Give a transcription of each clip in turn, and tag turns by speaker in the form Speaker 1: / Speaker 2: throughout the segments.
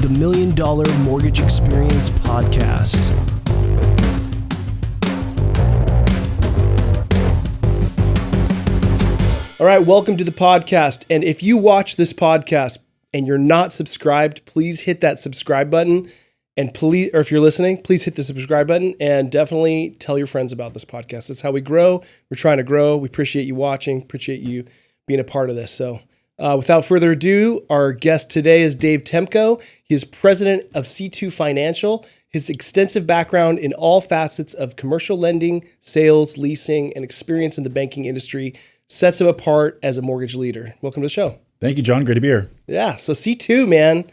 Speaker 1: the $1 Million Mortgage Experience podcast. All right, welcome to the podcast. And if you watch this podcast and you're not subscribed, please hit that subscribe button. And please, or if you're listening, please hit the subscribe button and definitely tell your friends about this podcast. That's how we grow. We're trying to grow. We appreciate you watching, appreciate you being a part of this. So without further ado, our guest today is Dave Temko. He is president of C2 Financial. His extensive background in all facets of commercial lending, sales, leasing, and experience in the banking industry sets him apart as a mortgage leader. Welcome to the show.
Speaker 2: Thank you, John. Great to be here.
Speaker 1: Yeah. So C2, man,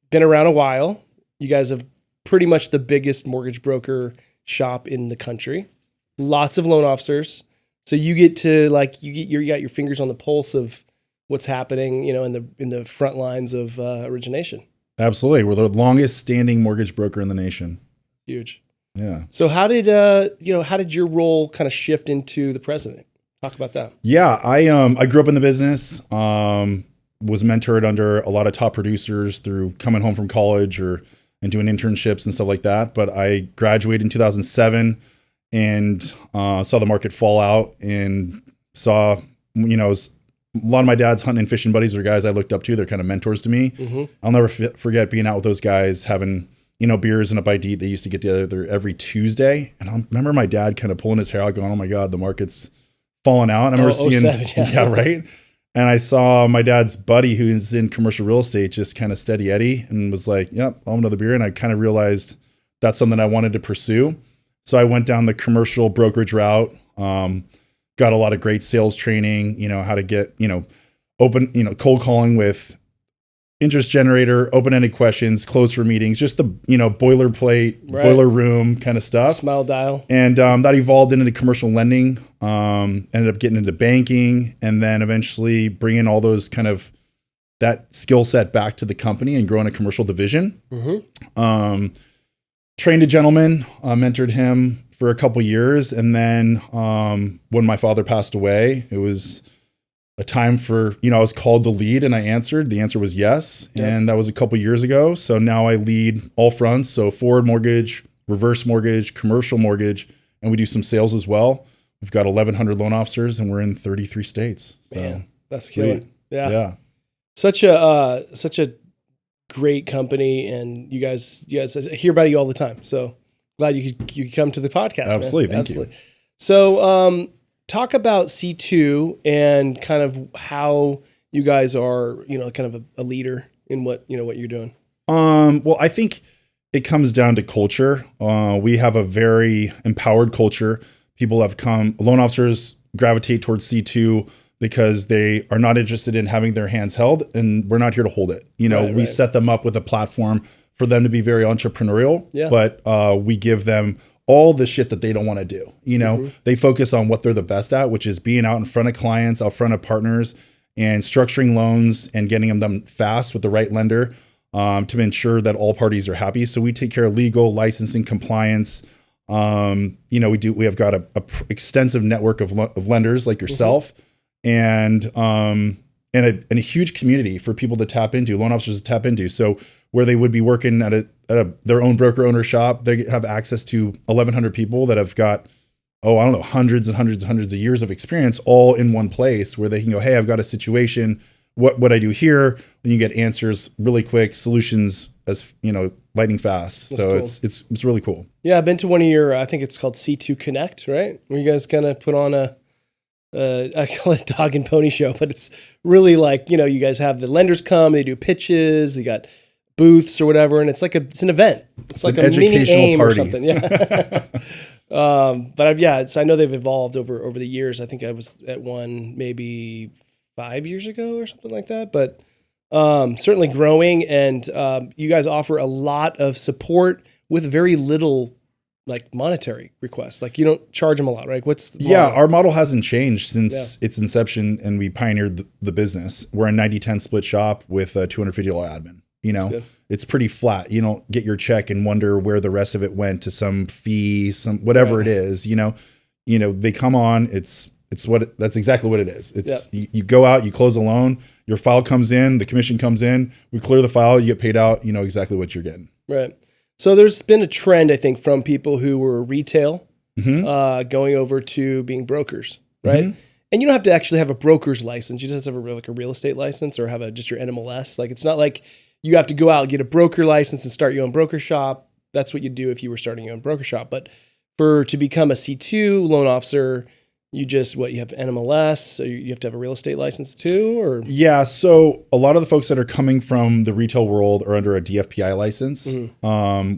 Speaker 1: been around a while. You guys have pretty much the biggest mortgage broker shop in the country. Lots of loan officers. So you get to you got your fingers on the pulse of what's happening, you know, in the front lines of origination.
Speaker 2: Absolutely. We're the longest standing mortgage broker in the nation. Huge. Yeah.
Speaker 1: So how did your role kind of shift into the president? Talk about that.
Speaker 2: Yeah, I grew up in the business. Was mentored under a lot of top producers through coming home from college and doing internships and stuff like that. But I graduated in 2007 and saw the market fall out and saw, you know, a lot of my dad's hunting and fishing buddies are guys I looked up to. They're kind of mentors to me. Mm-hmm. I'll never forget being out with those guys, having, you know, beers and a bite to eat. They used to get together every Tuesday. And I remember my dad kind of pulling his hair out going, oh my God, the market's falling out. And I remember seeing,
Speaker 1: 07,
Speaker 2: yeah, right. And I saw my dad's buddy who's in commercial real estate just kind of steady Eddie and was like, yep, I'll have another beer. And I kind of realized that's something I wanted to pursue. So I went down the commercial brokerage route, got a lot of great sales training, you know, how to get, you know, open, you know, cold calling with interest generator, open-ended questions, close for meetings, just the, you know, boilerplate, right, boiler room kind of stuff.
Speaker 1: Smile dial.
Speaker 2: And that evolved into commercial lending, ended up getting into banking, and then eventually bringing all those kind of that skill set back to the company and growing a commercial division. Mm-hmm. Trained a gentleman, mentored him for a couple years. And then when my father passed away, it was a time for, you know, I was called to lead and I answered. The answer was yes. Yep. And that was a couple years ago. So now I lead all fronts. So forward mortgage, reverse mortgage, commercial mortgage, and we do some sales as well. We've got 1,100 loan officers and we're in 33 states. So,
Speaker 1: man, that's killer.
Speaker 2: Yeah.
Speaker 1: Such a great company. And you guys, I hear about you all the time. So glad you could come to the podcast.
Speaker 2: Absolutely.
Speaker 1: Man.
Speaker 2: Thank you.
Speaker 1: So, talk about C2 and kind of how you guys are, you know, kind of a leader in what you're doing.
Speaker 2: Well, I think it comes down to culture. We have a very empowered culture. Loan officers gravitate towards C2 because they are not interested in having their hands held, and we're not here to hold it. You know, we set them up with a platform for them to be very entrepreneurial, but we give them all the shit that they don't want to do. You know, mm-hmm. They focus on what they're the best at, which is being out in front of clients, out front of partners, and structuring loans and getting them done fast with the right lender to ensure that all parties are happy. So we take care of legal, licensing, compliance. You know, we have got a extensive network of lenders like yourself, mm-hmm. and a huge community for people to tap into, loan officers to tap into. So where they would be working at their own broker owner shop, they have access to 1,100 people that have got, hundreds and hundreds and hundreds of years of experience all in one place where they can go, hey, I've got a situation. What I do here, then you get answers really quick, solutions as, you know, lightning fast. That's so cool. It's really cool.
Speaker 1: Yeah. I've been to one of your, I think it's called C2 Connect, right? Where you guys kind of put on I call it dog and pony show, but it's really like, you know, you guys have the lenders come, they do pitches, they got booths or whatever, and it's an event. It's like
Speaker 2: an educational party
Speaker 1: or something. Yeah. So I know they've evolved over the years. I think I was at one maybe 5 years ago or something like that, but certainly growing. And you guys offer a lot of support with very little like monetary requests. Like you don't charge them a lot, right? What's the model?
Speaker 2: Our model hasn't changed since its inception, and we pioneered the business. We're a 90-10 split shop with a $250 admin. You know, it's pretty flat. You don't get your check and wonder where the rest of it went to some fee, some whatever it is. You know, they come on. That's exactly what it is. It's you go out, you close a loan, your file comes in, the commission comes in, we clear the file, you get paid out, you know exactly what you're getting.
Speaker 1: Right. So there's been a trend, I think, from people who were retail going over to being brokers, right? Mm-hmm. And you don't have to actually have a broker's license. You just have to have a real estate license or have just your NMLS. Like, it's not like you have to go out and get a broker license and start your own broker shop. That's what you do if you were starting your own broker shop. But to become a C2 loan officer, you have NMLS, so you have to have a real estate license too, or?
Speaker 2: Yeah, so a lot of the folks that are coming from the retail world are under a DFPI license,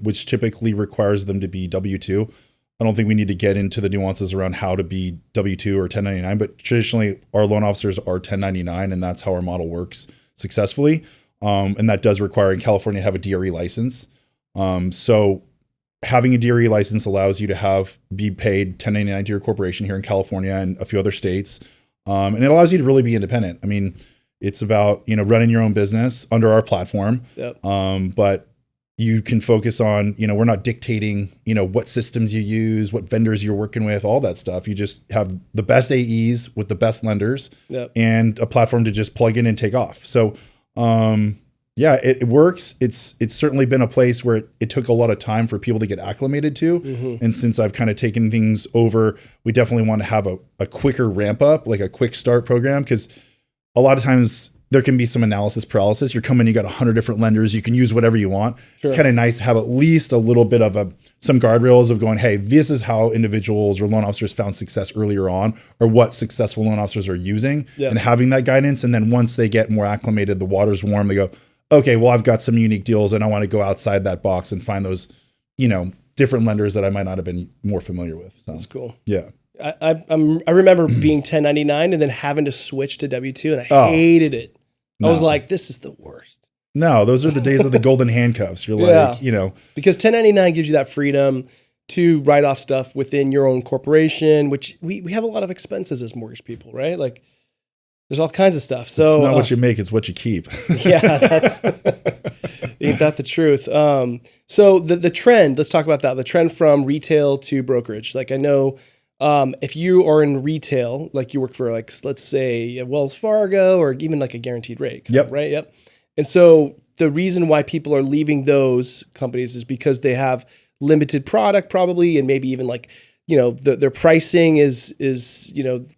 Speaker 2: which typically requires them to be W-2. I don't think we need to get into the nuances around how to be W-2 or 1099, but traditionally our loan officers are 1099, and that's how our model works successfully. And that does require in California to have a DRE license. So having a DRE license allows you to be paid 1099 to your corporation here in California and a few other states. And it allows you to really be independent. I mean, it's about, running your own business under our platform. Yep. But you can focus on, we're not dictating, what systems you use, what vendors you're working with, all that stuff. You just have the best AEs with the best lenders and a platform to just plug in and take off. So, yeah, it works. It's certainly been a place where it took a lot of time for people to get acclimated to. Mm-hmm. And since I've kind of taken things over, we definitely want to have a quicker ramp up, like a quick start program. Because a lot of times there can be some analysis paralysis. You're coming, you got 100 different lenders. You can use whatever you want. Sure. It's kind of nice to have at least a little bit of some guardrails of going, hey, this is how individuals or loan officers found success earlier on, or what successful loan officers are using, and having that guidance. And then once they get more acclimated, the water's warm, they go, okay, well, I've got some unique deals and I want to go outside that box and find those, different lenders that I might not have been more familiar with. So, that's
Speaker 1: cool.
Speaker 2: Yeah.
Speaker 1: I remember being 1099 and then having to switch to W-2, and I hated it. I was like, this is the worst.
Speaker 2: No, those are the days of the golden handcuffs. You're like,
Speaker 1: Because 1099 gives you that freedom to write off stuff within your own corporation, which we have a lot of expenses as mortgage people, right? Like, there's all kinds of stuff. So
Speaker 2: it's not what you make, it's what you keep.
Speaker 1: Yeah, ain't that the truth? So the trend, let's talk about that. The trend from retail to brokerage. Like, I know if you are in retail, like you work for, like, let's say Wells Fargo, or even like a guaranteed rate.
Speaker 2: Yep.
Speaker 1: Right. Yep. And so the reason why people are leaving those companies is because they have limited product probably, and maybe even like, their pricing is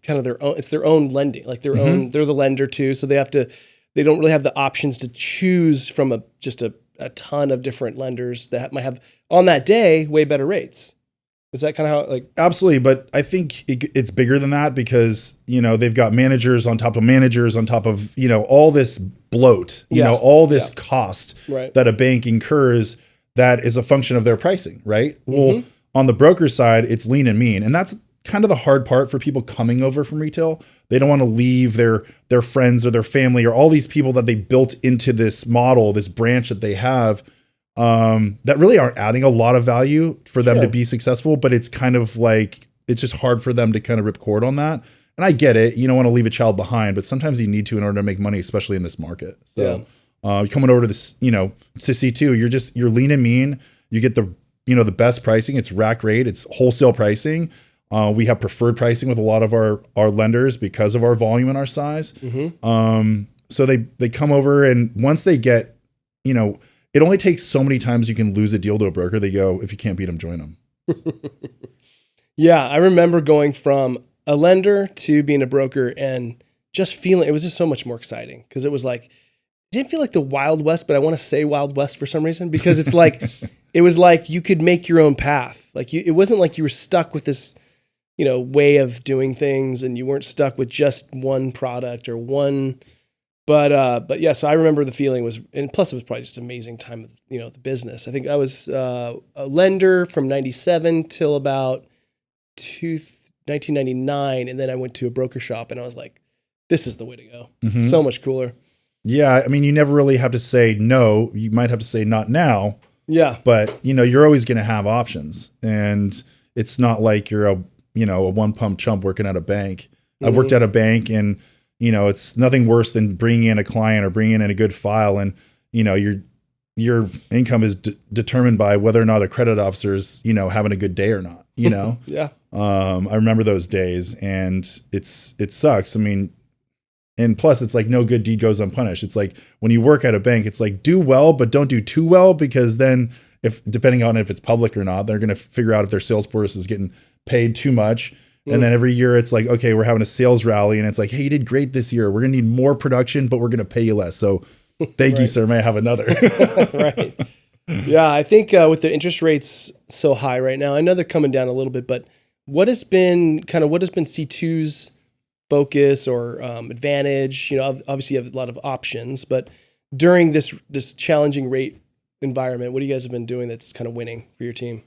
Speaker 1: kind of their own. It's their own lending, like their own. They're the lender too, so they don't really have the options to choose from a ton of different lenders that might have on that day way better rates. Is that kind of how
Speaker 2: Absolutely, but I think it's bigger than that because they've got managers on top of managers on top of all this bloat, all this cost that a bank incurs that is a function of their pricing, right? Well. On the broker side, it's lean and mean. And that's kind of the hard part for people coming over from retail. They don't want to leave their friends or their family or all these people that they built into this model, this branch that they have, that really aren't adding a lot of value for them to be successful. But it's kind of like, it's just hard for them to kind of rip cord on that. And I get it. You don't want to leave a child behind, but sometimes you need to in order to make money, especially in this market. So coming over to this, to C2, you're lean and mean. You get the best pricing. It's rack rate. It's wholesale pricing. We have preferred pricing with a lot of our lenders because of our volume and our size. So they come over, and once they get, it only takes so many times you can lose a deal to a broker. They go, if you can't beat them, join them.
Speaker 1: Yeah. I remember going from a lender to being a broker and just feeling, it was just so much more exciting because it was like, it didn't feel like the Wild West, but I want to say Wild West for some reason, because it's like, it was like you could make your own path. Like it wasn't like you were stuck with this, way of doing things, and you weren't stuck with just one product or one. But yeah, so I remember the feeling was, and plus it was probably just an amazing time of, the business. I think I was a lender from 97 till about 1999. And then I went to a broker shop and I was like, this is the way to go. So much cooler.
Speaker 2: Yeah. I mean, you never really have to say no. You might have to say not now.
Speaker 1: Yeah.
Speaker 2: But, you're always going to have options. And it's not like you're a one pump chump working at a bank. I've worked at a bank, and, it's nothing worse than bringing in a client or bringing in a good file. And, your income is determined by whether or not a credit officer's, having a good day or not,
Speaker 1: Yeah.
Speaker 2: I remember those days, and it sucks. I mean, And plus, it's like no good deed goes unpunished. It's like when you work at a bank, it's like do well, but don't do too well, because then if depending on if it's public or not, they're going to figure out if their sales force is getting paid too much. And then every year it's like, okay, we're having a sales rally and it's like, hey, you did great this year. We're going to need more production, but we're going to pay you less. So thank you, sir. May I have another?
Speaker 1: Right. Yeah. I think with the interest rates so high right now, I know they're coming down a little bit, but what has been C2's focus or advantage? You know, obviously you have a lot of options, but during this challenging rate environment, what do you guys have been doing that's kind of winning for your team?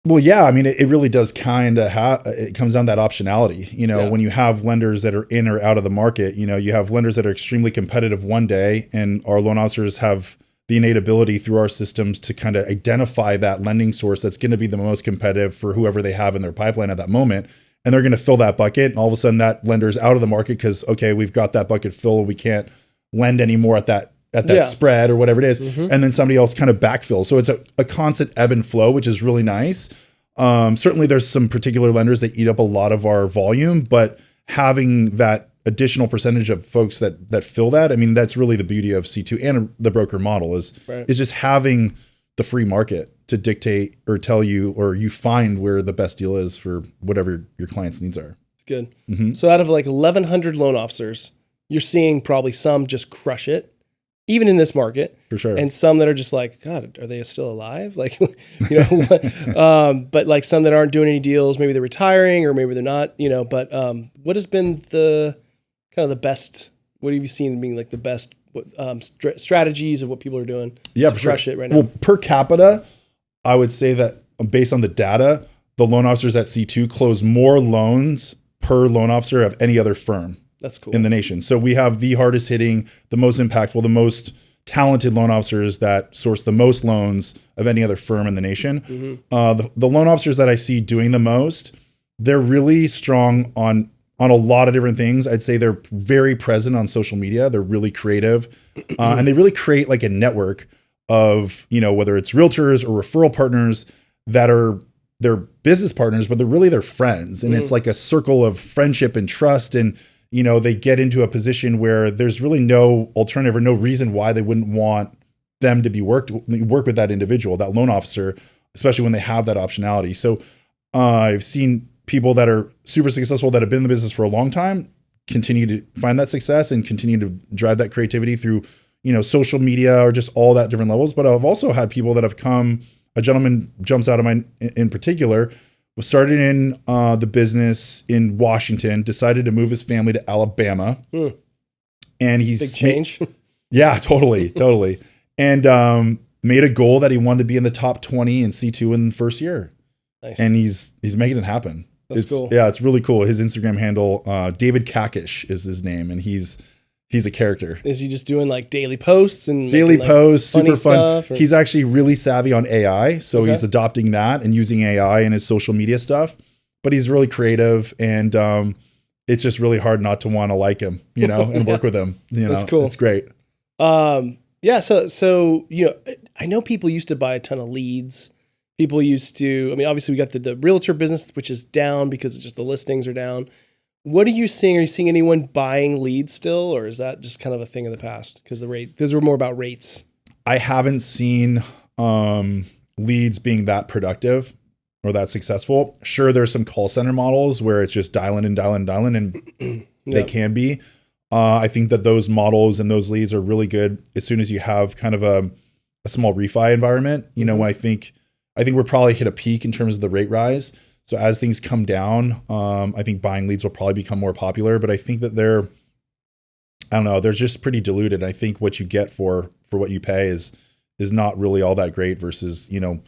Speaker 2: Well, yeah, I mean, it really does kind of it comes down to that optionality. You know, when you have lenders that are in or out of the market, you know, you have lenders that are extremely competitive one day, and our loan officers have the innate ability through our systems to kind of identify that lending source that's going to be the most competitive for whoever they have in their pipeline at that moment. And they're going to fill that bucket. And all of a sudden that lender's out of the market because, okay, we've got that bucket filled. We can't lend anymore at that spread or whatever it is. And then somebody else kind of backfills. So it's a constant ebb and flow, which is really nice. Certainly there's some particular lenders that eat up a lot of our volume, but having that additional percentage of folks that fill that, I mean, that's really the beauty of C2 and the broker model is just having the free market to dictate or tell you, or you find where the best deal is for whatever your client's needs are.
Speaker 1: It's good. So out of like 1,100 loan officers, you're seeing probably some just crush it, even in this market,
Speaker 2: for sure, and
Speaker 1: some that are just like, God, are they still alive? Like, you know, but like some that aren't doing any deals, maybe they're retiring or maybe they're not, you know. But what has been the kind of the best? What have you seen being like the best strategies of what people are doing?
Speaker 2: Yeah,
Speaker 1: to crush it right now.
Speaker 2: Well, per capita, I would say that based on the data, the loan officers at C2 close more loans per loan officer of any other firm.
Speaker 1: That's cool.
Speaker 2: In the nation. So we have the hardest hitting, the most impactful, the most talented loan officers that source the most loans of any other firm in the nation. The loan officers that I see doing the most, they're really strong on a lot of different things. I'd say they're very present on social media. They're really creative, and they really create like a network of, you know, whether it's realtors or referral partners that are their business partners, but they're really their friends. And it's like a circle of friendship and trust. And you know, they get into a position where there's really no alternative or no reason why they wouldn't want them to be work with that individual, that loan officer, especially when they have that optionality. So I've seen people that are super successful that have been in the business for a long time continue to find that success and continue to drive that creativity through, you know, social media or just all that different levels. But I've also had people that have come, a gentleman jumps out of mine in particular, was started in the business in Washington, decided to move his family to Alabama. And he's
Speaker 1: big change.
Speaker 2: Yeah, totally. And made a goal that he wanted to be in the top 20 in C2 in the first year. Nice. And he's making it happen.
Speaker 1: That's cool.
Speaker 2: Yeah, it's really cool. His Instagram handle, David Kakish is his name, and he's a character.
Speaker 1: Is he just doing like daily posts and
Speaker 2: super fun? He's actually really savvy on AI. So he's adopting that and using AI in his social media stuff, but he's really creative, and it's just really hard not to want to like him, you know, and work with him. You know,
Speaker 1: that's cool.
Speaker 2: It's great.
Speaker 1: Yeah. So, you know, I know people used to buy a ton of leads. People used to, I mean, obviously we got the realtor business, which is down because just the listings are down. What are you seeing? Are you seeing anyone buying leads still, or is that just kind of a thing of the past? Because those were more about rates. I
Speaker 2: haven't seen leads being that productive or that successful. Sure, there's some call center models where it's just dialing, and they can be. I think that those models and those leads are really good as soon as you have kind of a small refi environment. You know, when I think we're probably hit a peak in terms of the rate rise. So as things come down, I think buying leads will probably become more popular, but I think that they're just pretty diluted. I think what you get for what you pay is not really all that great versus, you know,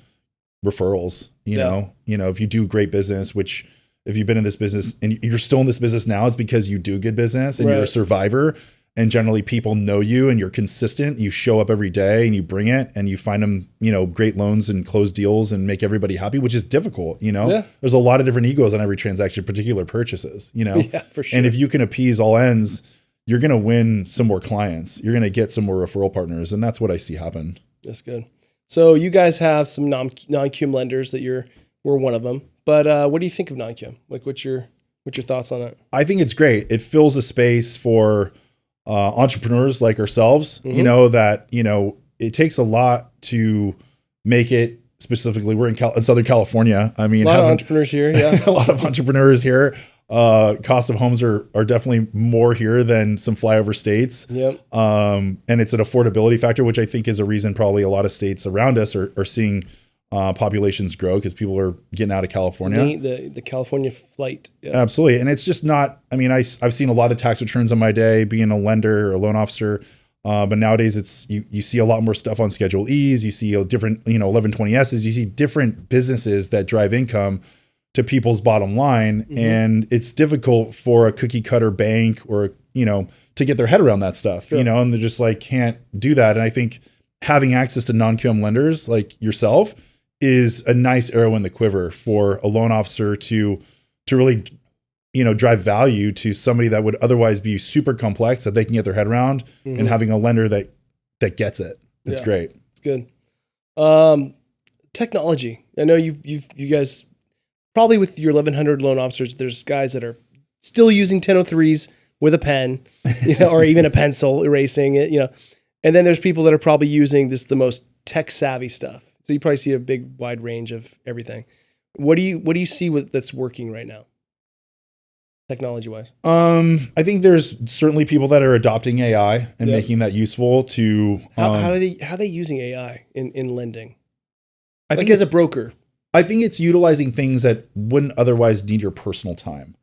Speaker 2: referrals, you know, if you do great business, which if you've been in this business and you're still in this business now, it's because you do good business and you're a survivor. And generally people know you and you're consistent. You show up every day and you bring it and you find them, you know, great loans and close deals and make everybody happy, which is difficult. You know, there's a lot of different egos on every transaction, particular purchases, you know,
Speaker 1: for sure.
Speaker 2: And if you can appease all ends, you're going to win some more clients. You're going to get some more referral partners. And that's what I see happen.
Speaker 1: That's good. So you guys have some non-QM lenders that we're one of them, but what do you think of non-QM? Like what's your thoughts on it?
Speaker 2: I think it's great. It fills a space for entrepreneurs like ourselves, you know, that, you know, it takes a lot to make it. Specifically, we're in Southern California. I mean,
Speaker 1: a lot of entrepreneurs here. Yeah.
Speaker 2: A lot of entrepreneurs here. Cost of homes are definitely more here than some flyover states.
Speaker 1: Yep.
Speaker 2: And it's an affordability factor, which I think is a reason probably a lot of states around us are seeing populations grow because people are getting out of California.
Speaker 1: The California flight.
Speaker 2: Yeah. Absolutely. And it's just not, I mean, I've seen a lot of tax returns on my day being a lender or a loan officer. But nowadays it's, you see a lot more stuff on Schedule E's, you see a different, 1120S's, you see different businesses that drive income to people's bottom line. And it's difficult for a cookie cutter bank or, to get their head around that stuff,
Speaker 1: Sure.
Speaker 2: And they're just like, can't do that. And I think having access to non-QM lenders like yourself is a nice arrow in the quiver for a loan officer to really drive value to somebody that would otherwise be super complex that they can get their head around, and having a lender that gets it. It's great.
Speaker 1: It's good. Technology. I know you guys probably with your 1,100 loan officers, there's guys that are still using 1003s with a pen, or even a pencil erasing it, and then there's people that are probably using the most tech savvy stuff. So you probably see a big wide range of everything. What do you see that's working right now? Technology wise?
Speaker 2: I think there's certainly people that are adopting AI and making that useful to,
Speaker 1: how are they using AI in lending?
Speaker 2: I think
Speaker 1: as a broker,
Speaker 2: I think it's utilizing things that wouldn't otherwise need your personal time.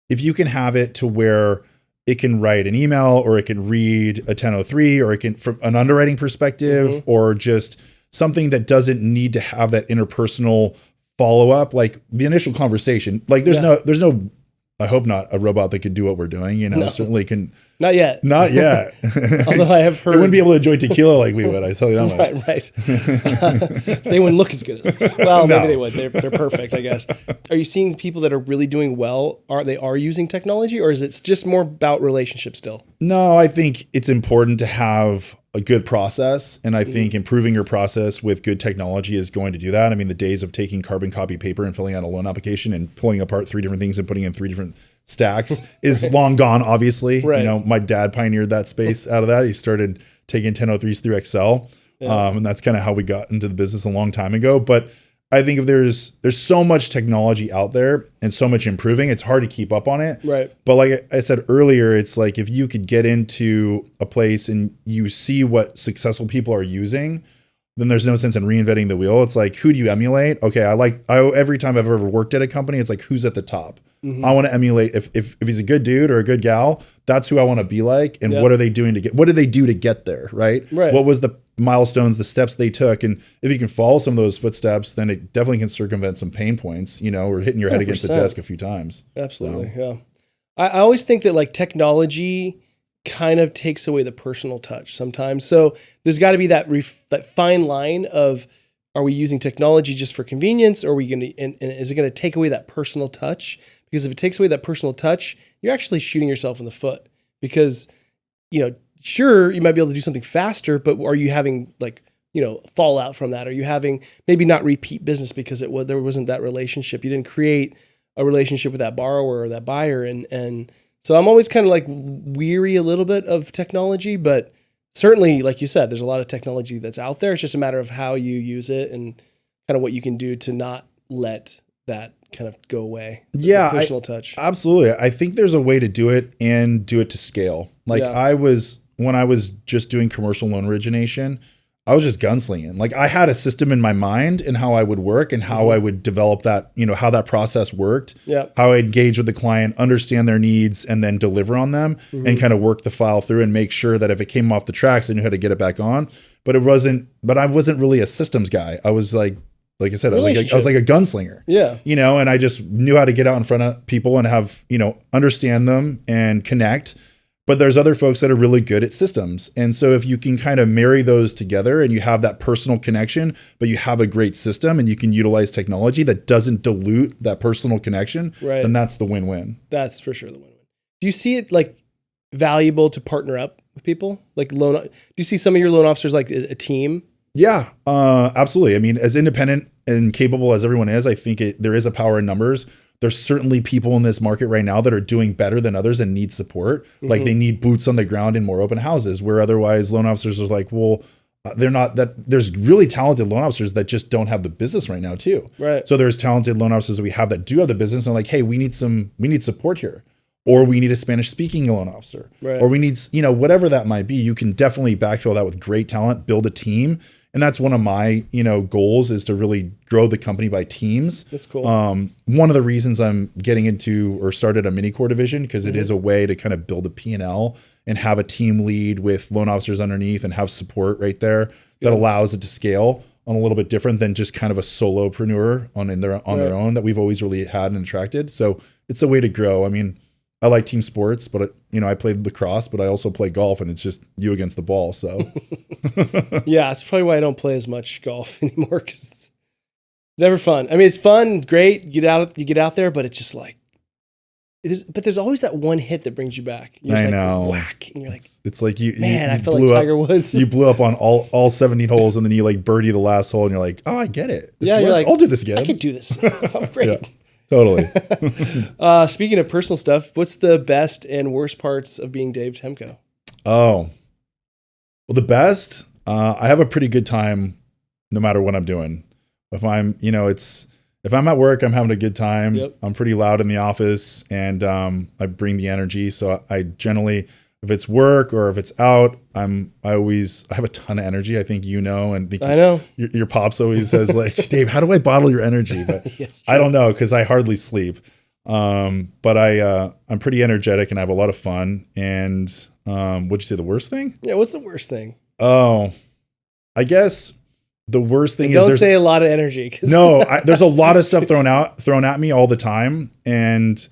Speaker 2: If you can have it to where it can write an email or it can read a 1003 or it can, from an underwriting perspective, or just something that doesn't need to have that interpersonal follow-up, like the initial conversation, like there's no, I hope not, a robot that could do what we're doing, no. Certainly can.
Speaker 1: Not yet.
Speaker 2: Although
Speaker 1: I have heard.
Speaker 2: They wouldn't be able to enjoy tequila like we would, I tell you that much.
Speaker 1: Right. They wouldn't look as good as us. Well, maybe they would. They're perfect, I guess. Are you seeing people that are really doing well, are using technology, or is it just more about relationships still?
Speaker 2: No, I think it's important to have a good process. And I think improving your process with good technology is going to do that. I mean, the days of taking carbon copy paper and filling out a loan application and pulling apart 3 different things and putting in 3 different stacks is long gone, obviously.
Speaker 1: Right.
Speaker 2: My dad pioneered that space out of that. He started taking 1003s through Excel. And that's kind of how we got into the business a long time ago. But I think if there's so much technology out there and so much improving, it's hard to keep up on it.
Speaker 1: Right.
Speaker 2: But like I said earlier, it's like if you could get into a place and you see what successful people are using, then there's no sense in reinventing the wheel. It's like, who do you emulate? Okay, every time I've ever worked at a company, it's like, who's at the top? I want to emulate if he's a good dude or a good gal, that's who I want to be like. And what are they doing what did they do to get there? Right. What was the milestones, the steps they took? And if you can follow some of those footsteps, then it definitely can circumvent some pain points, or hitting your head
Speaker 1: 100%.
Speaker 2: against the desk a few times.
Speaker 1: Absolutely. So. Yeah. I always think that like technology kind of takes away the personal touch sometimes. So there's got to be that fine line of, are we using technology just for convenience, or are we going to, and is it going to take away that personal touch? Because if it takes away that personal touch, you're actually shooting yourself in the foot. Because, sure, you might be able to do something faster, but are you having fallout from that? Are you having maybe not repeat business because there wasn't that relationship? You didn't create a relationship with that borrower or that buyer, and so I'm always kind of like weary a little bit of technology, but certainly, like you said, there's a lot of technology that's out there. It's just a matter of how you use it and kind of what you can do to not let that kind of go away.
Speaker 2: Yeah.
Speaker 1: Personal touch.
Speaker 2: Absolutely. I think there's a way to do it and do it to scale. Like when I was just doing commercial loan origination, I was just gunslinging. Like I had a system in my mind and how I would work and how I would develop that, how that process worked, how I engage with the client, understand their needs, and then deliver on them and kind of work the file through and make sure that if it came off the tracks, I knew how to get it back on. But I wasn't really a systems guy. I was like I said, I was like a gunslinger.
Speaker 1: Yeah.
Speaker 2: And I just knew how to get out in front of people and have, understand them and connect. But there's other folks that are really good at systems. And so if you can kind of marry those together and you have that personal connection, but you have a great system and you can utilize technology that doesn't dilute that personal connection, then that's the win-win.
Speaker 1: That's for sure the win-win. Do you see it like valuable to partner up with people? Like do you see some of your loan officers like a team?
Speaker 2: Yeah, absolutely. I mean, as independent and capable as everyone is, I think there is a power in numbers. there's certainly people in this market right now that are doing better than others and need support. Like they need boots on the ground in more open houses, where otherwise loan officers are like, well, they're not that. There's really talented loan officers that just don't have the business right now too.
Speaker 1: Right.
Speaker 2: So there's talented loan officers that we have that do have the business, and they're like, hey, we need support here, or we need a Spanish speaking loan officer, or we need, whatever that might be. You can definitely backfill that with great talent, build a team. And that's one of my, goals, is to really grow the company by teams.
Speaker 1: That's cool.
Speaker 2: One of the reasons I'm getting into or started a mini core division, because it is a way to kind of build a P&L and have a team lead with loan officers underneath and have support right there that allows it to scale on a little bit different than just kind of a solopreneur on their own that we've always really had and attracted. So it's a way to grow. I mean, I like team sports, but I played lacrosse, but I also play golf, and it's just you against the ball. So
Speaker 1: yeah, it's probably why I don't play as much golf anymore, because it's never fun. I mean, it's fun, great. You get out there, but it's just like, but there's always that one hit that brings you back. You're just
Speaker 2: know.
Speaker 1: Whack, and you're like,
Speaker 2: it's like you
Speaker 1: I feel like Tiger Woods.
Speaker 2: You blew up on all 17 holes, and then you like birdie the last hole, and you're like, oh, I get it. This works.
Speaker 1: You're like,
Speaker 2: I'll do this again.
Speaker 1: I could do this. I'm great.
Speaker 2: Yeah. Totally.
Speaker 1: Speaking of personal stuff, what's the best and worst parts of being Dave Temko?
Speaker 2: Oh, well, the best, I have a pretty good time no matter what I'm doing. If I'm, if I'm at work, I'm having a good time.
Speaker 1: Yep.
Speaker 2: I'm pretty loud in the office, and I bring the energy. So I generally, if it's work or if it's out, I have a ton of energy. I think and
Speaker 1: I know
Speaker 2: your pops always says like, Dave, how do I bottle your energy? But
Speaker 1: yes,
Speaker 2: I don't know, because I hardly sleep. But I'm pretty energetic and I have a lot of fun. And what'd you say the worst thing?
Speaker 1: Yeah, what's the worst thing?
Speaker 2: Oh, I guess the worst thing is
Speaker 1: don't say a lot of energy.
Speaker 2: No, there's a lot of stuff thrown at me all the time, and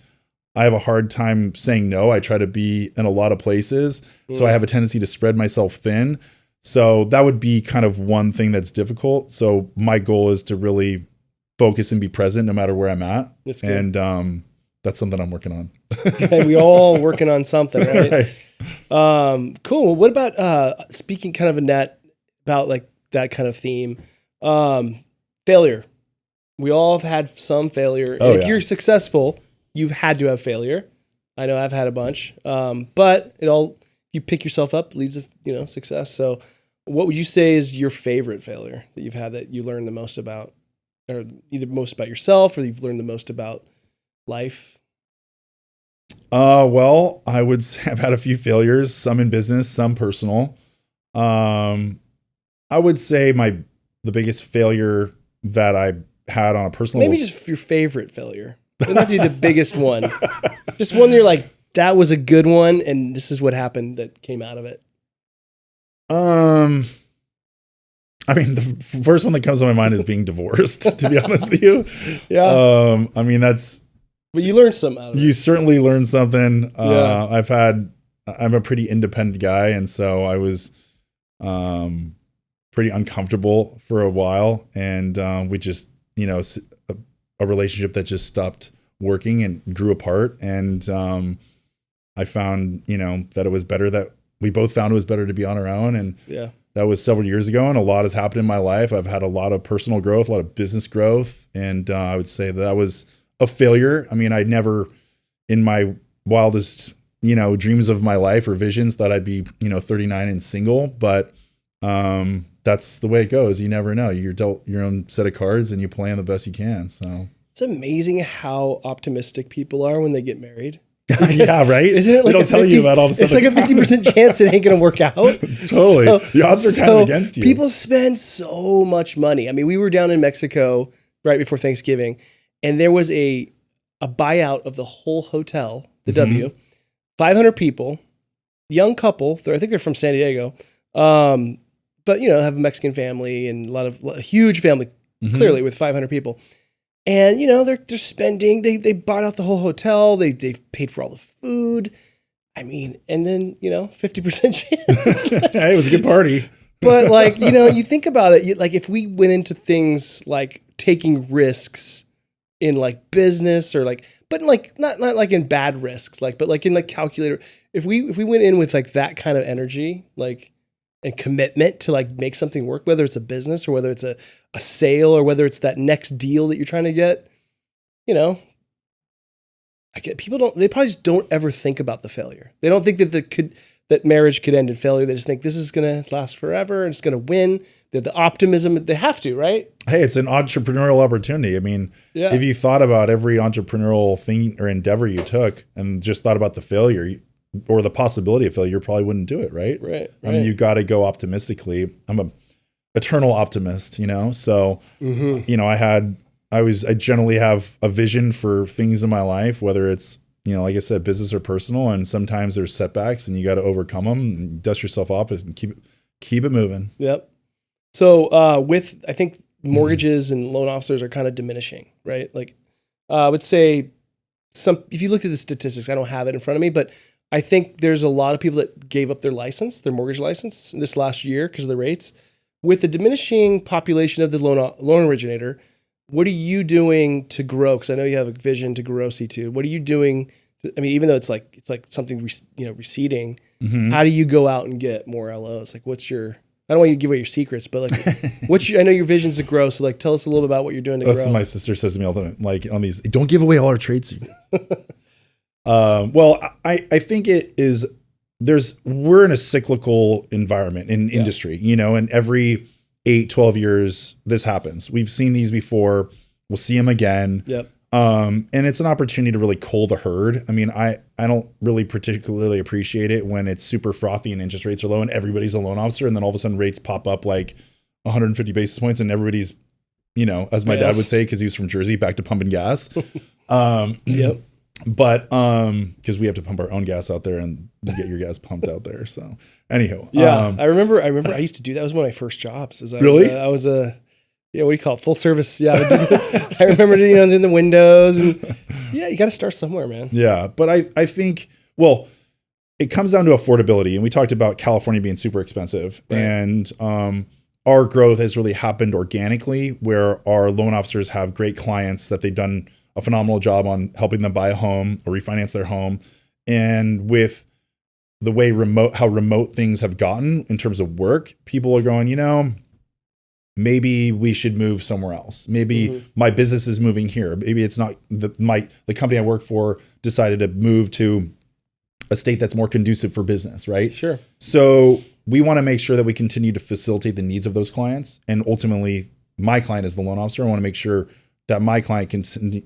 Speaker 2: I have a hard time saying no. I try to be in a lot of places, so I have a tendency to spread myself thin. So that would be kind of one thing that's difficult. So my goal is to really focus and be present no matter where I'm at. That's good. And that's something I'm working on.
Speaker 1: Okay, we all working on something, right? Right. Cool. What about speaking kind of a net about like that kind of theme? Failure. We all have had some failure. And if you're successful, you've had to have failure. I know I've had a bunch, but you pick yourself up, leads to success. So, what would you say is your favorite failure that you've had that you learned the most about, or either most about yourself, or you've learned the most about life?
Speaker 2: Well, I would say I've had a few failures, some in business, some personal. I would say the biggest failure that I had on a personal
Speaker 1: maybe just your favorite failure. Doesn't have to be the biggest one. Just one you're like, that was a good one, and this is what happened that came out of it.
Speaker 2: I mean, the first one that comes to my mind is being divorced, to be honest with you.
Speaker 1: Yeah.
Speaker 2: I mean,
Speaker 1: but you learned something out of it.
Speaker 2: You certainly learned something. I'm a pretty independent guy, and so I was pretty uncomfortable for a while, and we just, a relationship that just stopped working and grew apart. And I found, that it was better that we both found it was better to be on our own. And that was several years ago. And a lot has happened in my life. I've had a lot of personal growth, a lot of business growth. And I would say that was a failure. I mean, I never in my wildest, dreams of my life or visions thought I'd be, 39 and single, but that's the way it goes. You never know. You're dealt your own set of cards and you play them the best you can. So
Speaker 1: it's amazing how optimistic people are when they get married.
Speaker 2: Yeah, right.
Speaker 1: Isn't it like
Speaker 2: they don't tell you about all the stuff.
Speaker 1: It's like a 50% chance it ain't going to work out.
Speaker 2: Totally. The odds are kind of against you.
Speaker 1: People spend so much money. I mean, we were down in Mexico right before Thanksgiving, and there was a buyout of the whole hotel, the W, 500 people, young couple. I think they're from San Diego. But have a Mexican family and a huge family, clearly with 500 people. And, they're spending, they bought out the whole hotel. They've paid for all the food. I mean, and then, 50% chance.
Speaker 2: Hey, it was a good party.
Speaker 1: But you think about it, if we went into things like taking risks in business or but not like in bad risks, but in calculator, if we went in with that kind of energy, and commitment to make something work, whether it's a business or whether it's a sale or whether it's that next deal that you're trying to get, I get they probably just don't ever think about the failure. They don't think that marriage could end in failure. They just think this is going to last forever and it's going to win. They have the optimism that they have to, right?
Speaker 2: Hey, it's an entrepreneurial opportunity. I mean, if you thought about every entrepreneurial thing or endeavor you took and just thought about the failure or the possibility of failure, you probably wouldn't do it, right?
Speaker 1: Right.
Speaker 2: I mean, you got to go optimistically. I'm a eternal optimist, so, I generally have a vision for things in my life, whether it's, like I said, business or personal. And sometimes there's setbacks and you got to overcome them and dust yourself off and keep it moving.
Speaker 1: Yep. So I think mortgages and loan officers are kind of diminishing, right? Like I would say if you looked at the statistics, I don't have it in front of me, but I think there's a lot of people that gave up their mortgage license this last year because of the rates. With the diminishing population of the loan originator, what are you doing to grow? Because I know you have a vision to grow C2. What are you doing? I mean, even though it's like something receding, how do you go out and get more LOs? Like, I don't want you to give away your secrets, but like, I know your vision's to grow. So like, tell us a little bit about what you're doing to grow.
Speaker 2: That's what my sister says to me all the time. Like on these, don't give away all our trade secrets. Well, I think it is. We're in a cyclical environment in industry, and every 8-12 years, this happens. We've seen these before. We'll see them again.
Speaker 1: Yep.
Speaker 2: And it's an opportunity to really cull the herd. I mean, I don't really particularly appreciate it when it's super frothy and interest rates are low and everybody's a loan officer. And then all of a sudden rates pop up like 150 basis points and everybody's, as my dad would say, because he was from Jersey, back to pumping gas.
Speaker 1: Yep.
Speaker 2: But because we have to pump our own gas out there and you get your gas pumped out there. So anyhow,
Speaker 1: I remember I used to do that. That was one of my first jobs.
Speaker 2: Really?
Speaker 1: I was a what do you call it? Full service. Yeah. I remember doing the windows and you got to start somewhere, man.
Speaker 2: Yeah. But I think, well, it comes down to affordability. And we talked about California being super expensive, right. And our growth has really happened organically where our loan officers have great clients that they've done a phenomenal job on helping them buy a home or refinance their home. And with the way how remote things have gotten in terms of work, people are going, maybe we should move somewhere else. Maybe my business is moving here. Maybe it's not the company I work for decided to move to a state that's more conducive for business, right?
Speaker 1: Sure.
Speaker 2: So we want to make sure that we continue to facilitate the needs of those clients. And ultimately, my client is the loan officer. I want to make sure that my client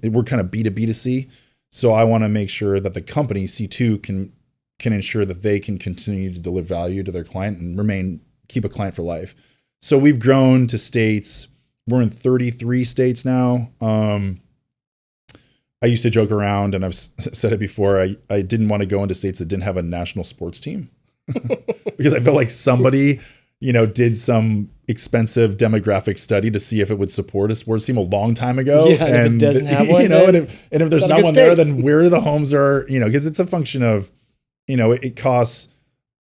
Speaker 2: we're kind of B2B2C. So I want to make sure that the company C2 can ensure that they can continue to deliver value to their client and keep a client for life. So we've grown to states. We're in 33 states now. I used to joke around, and I've said it before, I didn't want to go into states that didn't have a national sports team because I felt like somebody, did some expensive demographic study to see if it would support a sports team a long time ago.
Speaker 1: Yeah, and if it doesn't have one,
Speaker 2: and if there's not one there, then where the homes are, because it's a function of, it costs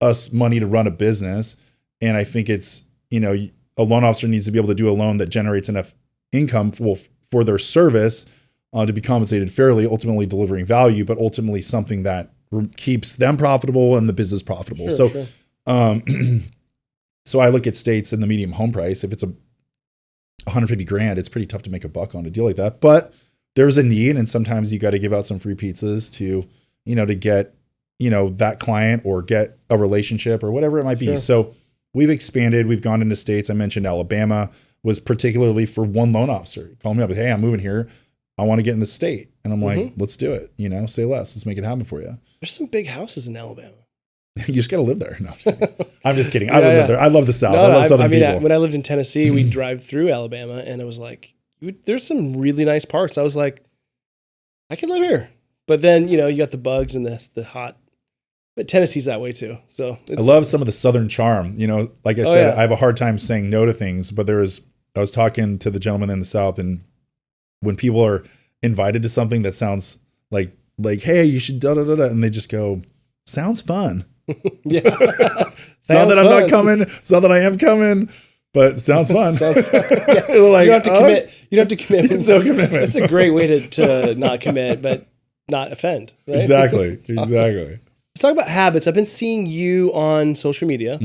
Speaker 2: us money to run a business. And I think it's, a loan officer needs to be able to do a loan that generates enough income for their service to be compensated fairly, ultimately delivering value, but ultimately something that keeps them profitable and the business profitable. Sure. So I look at states and the medium home price. If it's $150,000, it's pretty tough to make a buck on a deal like that. But there's a need, and sometimes you got to give out some free pizzas to get that client or get a relationship or whatever it might be. So we've expanded. We've gone into states. I mentioned Alabama was particularly for one loan officer. He called me up, hey, I'm moving here. I want to get in the state. And I'm like, let's do it. Say less. Let's make it happen for you.
Speaker 1: There's some big houses in Alabama.
Speaker 2: You just got to live there. No, I'm just kidding. I would live there. I love the South. I love Southern people.
Speaker 1: When I lived in Tennessee, we'd drive through Alabama, and it was like, there's some really nice parts. I was like, I could live here. But then, you got the bugs and the hot. But Tennessee's that way too. So
Speaker 2: I love some of the Southern charm. Like I said, I have a hard time saying no to things. But I was talking to the gentleman in the South, and when people are invited to something that sounds like, hey, you should da da da da, and they just go, sounds fun.
Speaker 1: Yeah.
Speaker 2: It's not that I'm not coming. It's not that I am coming, but it sounds fun.
Speaker 1: Yeah. Like, you don't have to commit. You don't have to commit. It's no commitment. That's a great way to not commit, but not offend. Right?
Speaker 2: Exactly.
Speaker 1: Awesome.
Speaker 2: Exactly.
Speaker 1: Let's talk about habits. I've been seeing you on social media.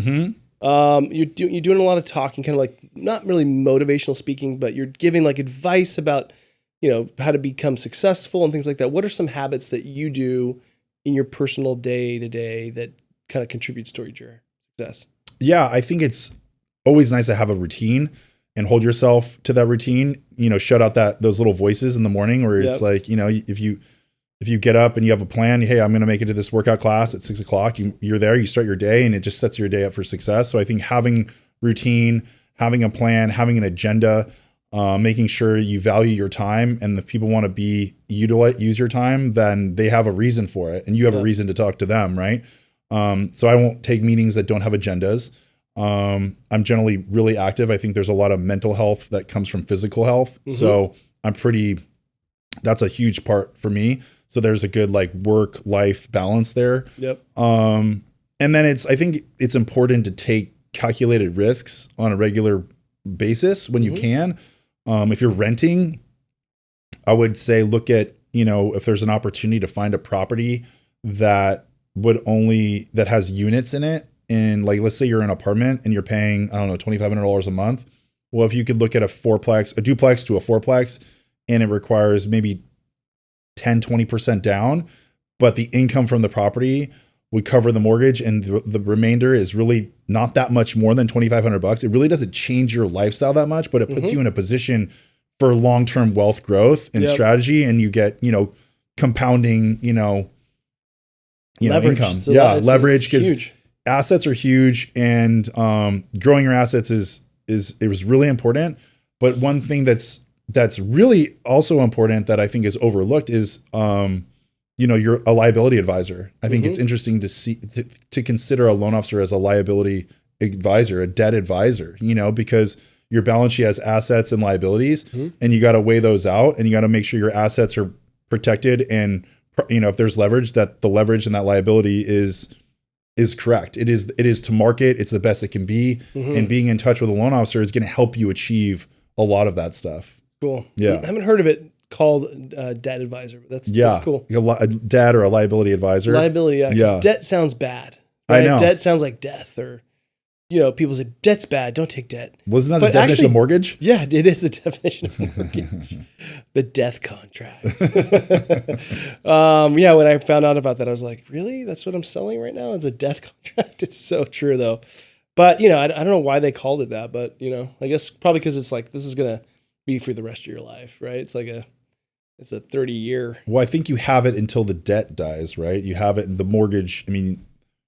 Speaker 1: You're doing a lot of talking, kind of like not really motivational speaking, but you're giving like advice about how to become successful and things like that. What are some habits that you do in your personal day to day that kind of contributes toward your success?
Speaker 2: Yeah, I think it's always nice to have a routine and hold yourself to that routine. Shut out those little voices in the morning where it's like, if you get up and you have a plan, hey, I'm going to make it to this workout class at 6 o'clock. You're there, you start your day, and it just sets your day up for success. So I think having routine, having a plan, having an agenda, making sure you value your time, and if people want to use your time, then they have a reason for it, and you have a reason to talk to them, right? So I won't take meetings that don't have agendas. I'm generally really active. I think there's a lot of mental health that comes from physical health. Mm-hmm. So that's a huge part for me. So there's a good work-life balance there.
Speaker 1: Yep.
Speaker 2: And then I think it's important to take calculated risks on a regular basis when you can. If you're renting, I would say look at, if there's an opportunity to find a property that has units in it. And let's say you're in an apartment and you're paying, I don't know, $2,500 a month. Well, if you could look at a duplex to a fourplex, and it requires maybe 10, 20% down, but the income from the property would cover the mortgage, and the remainder is really not that much more than $2,500. It really doesn't change your lifestyle that much, but it puts you in a position for long-term wealth growth and strategy, and you get, compounding,
Speaker 1: leverage.
Speaker 2: Income.
Speaker 1: So
Speaker 2: leverage, because
Speaker 1: assets
Speaker 2: are huge, and growing your assets it was really important. But one thing that's really also important that I think is overlooked is, you're a liability advisor. I think it's interesting to consider a loan officer as a liability advisor, a debt advisor, because your balance sheet has assets and liabilities, and you got to weigh those out, and you got to make sure your assets are protected, and if there's leverage, that the leverage and that liability is correct. It is to market. It's the best it can be, and being in touch with a loan officer is going to help you achieve a lot of that stuff.
Speaker 1: Cool.
Speaker 2: Yeah,
Speaker 1: I haven't heard of it called debt advisor, but that's cool.
Speaker 2: A debt or a liability advisor.
Speaker 1: Liability, yeah. Debt sounds bad. Right?
Speaker 2: I know.
Speaker 1: Debt sounds like death, or people say debt's bad. Don't take debt.
Speaker 2: Wasn't that the definition of mortgage?
Speaker 1: Yeah, it is the definition of mortgage. The death contract. When I found out about that, I was like, really? That's what I'm selling right now? It's a death contract? It's so true though. But I don't know why they called it that, but I guess probably because it's like, this is gonna be for the rest of your life, right? It's like it's a 30-year.
Speaker 2: Well, I think you have it until the debt dies, right? You have it in the mortgage. I mean,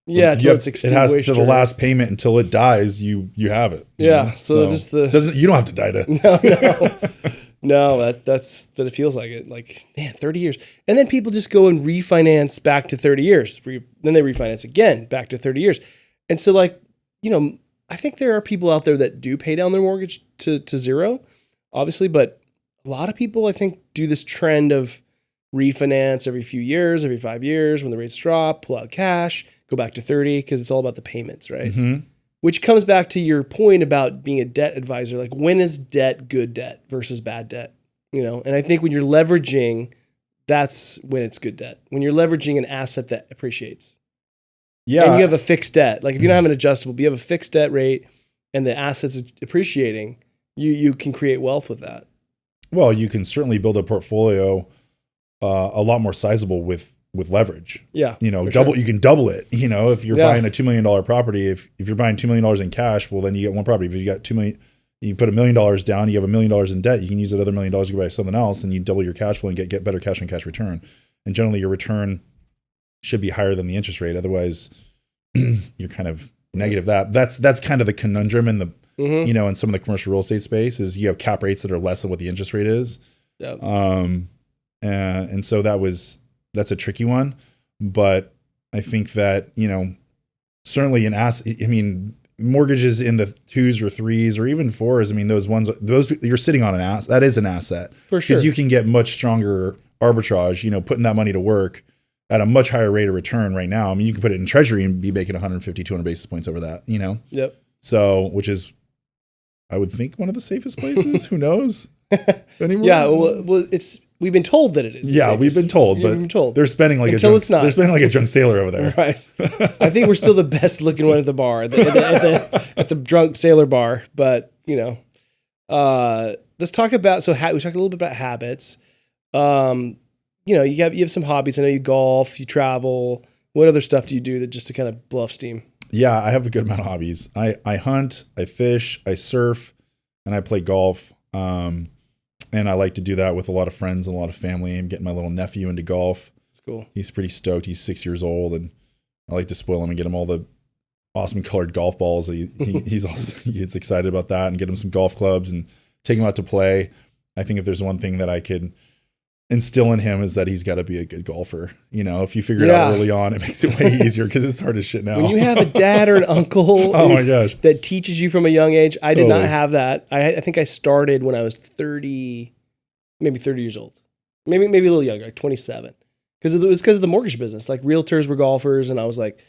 Speaker 1: until it's extinguished.
Speaker 2: It has to the last payment until it dies. You have it.
Speaker 1: Yeah. So
Speaker 2: you don't have to die to.
Speaker 1: No, that's that. It feels like it. Like, man, 30 years, and then people just go and refinance back to 30 years. Then they refinance again back to 30 years, and so I think there are people out there that do pay down their mortgage to zero, obviously, but a lot of people, I think, do this trend of refinance every few years, every 5 years when the rates drop, pull out cash, go back to 30 because it's all about the payments, right?
Speaker 2: Mm-hmm.
Speaker 1: Which comes back to your point about being a debt advisor. Like, when is debt good debt versus bad debt? And I think when you're leveraging, that's when it's good debt. When you're leveraging an asset that appreciates.
Speaker 2: Yeah.
Speaker 1: And you have a fixed debt. Like, if you don't have an adjustable, but you have a fixed debt rate and the asset's appreciating, you can create wealth with that.
Speaker 2: Well, you can certainly build a portfolio a lot more sizable with leverage.
Speaker 1: Yeah.
Speaker 2: You can double it. If you're buying a $2 million property, if you're buying $2 million in cash, well, then you get one property. If you got $2 million, you put $1 million down, you have $1 million in debt, you can use that other $1 million to buy something else, and you double your cash flow and get better cash on cash return. And generally your return should be higher than the interest rate. Otherwise you're kind of negative. That's kind of the conundrum in the, in some of the commercial real estate space is you have cap rates that are less than what the interest rate is.
Speaker 1: Yep.
Speaker 2: And so that's a tricky one, but I think that, certainly mortgages in the 2s or 3s or even 4s. Those you're sitting on an asset. That is an asset
Speaker 1: for sure.
Speaker 2: Because you can get much stronger arbitrage, putting that money to work at a much higher rate of return right now. You can put it in treasury and be making 150, 200 basis points over that,
Speaker 1: Yep.
Speaker 2: So, which is, I would think, one of the safest places. Who knows anymore?
Speaker 1: Yeah. Well, we've been told that it is.
Speaker 2: Yeah, we've been told, but they're spending like it's not. They're spending like a drunk sailor over there.
Speaker 1: Right. I think we're still the best looking one at the bar, at the drunk sailor bar. But let's talk about. So we talked a little bit about habits. You have some hobbies. I know you golf, you travel. What other stuff do you do that just to kind of blow off steam?
Speaker 2: Yeah, I have a good amount of hobbies. I hunt, I fish, I surf, and I play golf. And I like to do that with a lot of friends and a lot of family. I'm getting my little nephew into golf.
Speaker 1: That's cool.
Speaker 2: He's pretty stoked. He's 6 years old, and I like to spoil him and get him all the awesome colored golf balls. He gets excited about that, and get him some golf clubs and take him out to play. I think if there's one thing that I could instill in him is that he's got to be a good golfer. If you figure it out early on, it makes it way easier because it's hard as shit now.
Speaker 1: When you have a dad or an uncle
Speaker 2: oh my gosh,
Speaker 1: that teaches you from a young age, I did not have that. I think I started when I was 30, maybe 30 years old, maybe a little younger, like 27, because it was because of the mortgage business. Like realtors were golfers, and I was like,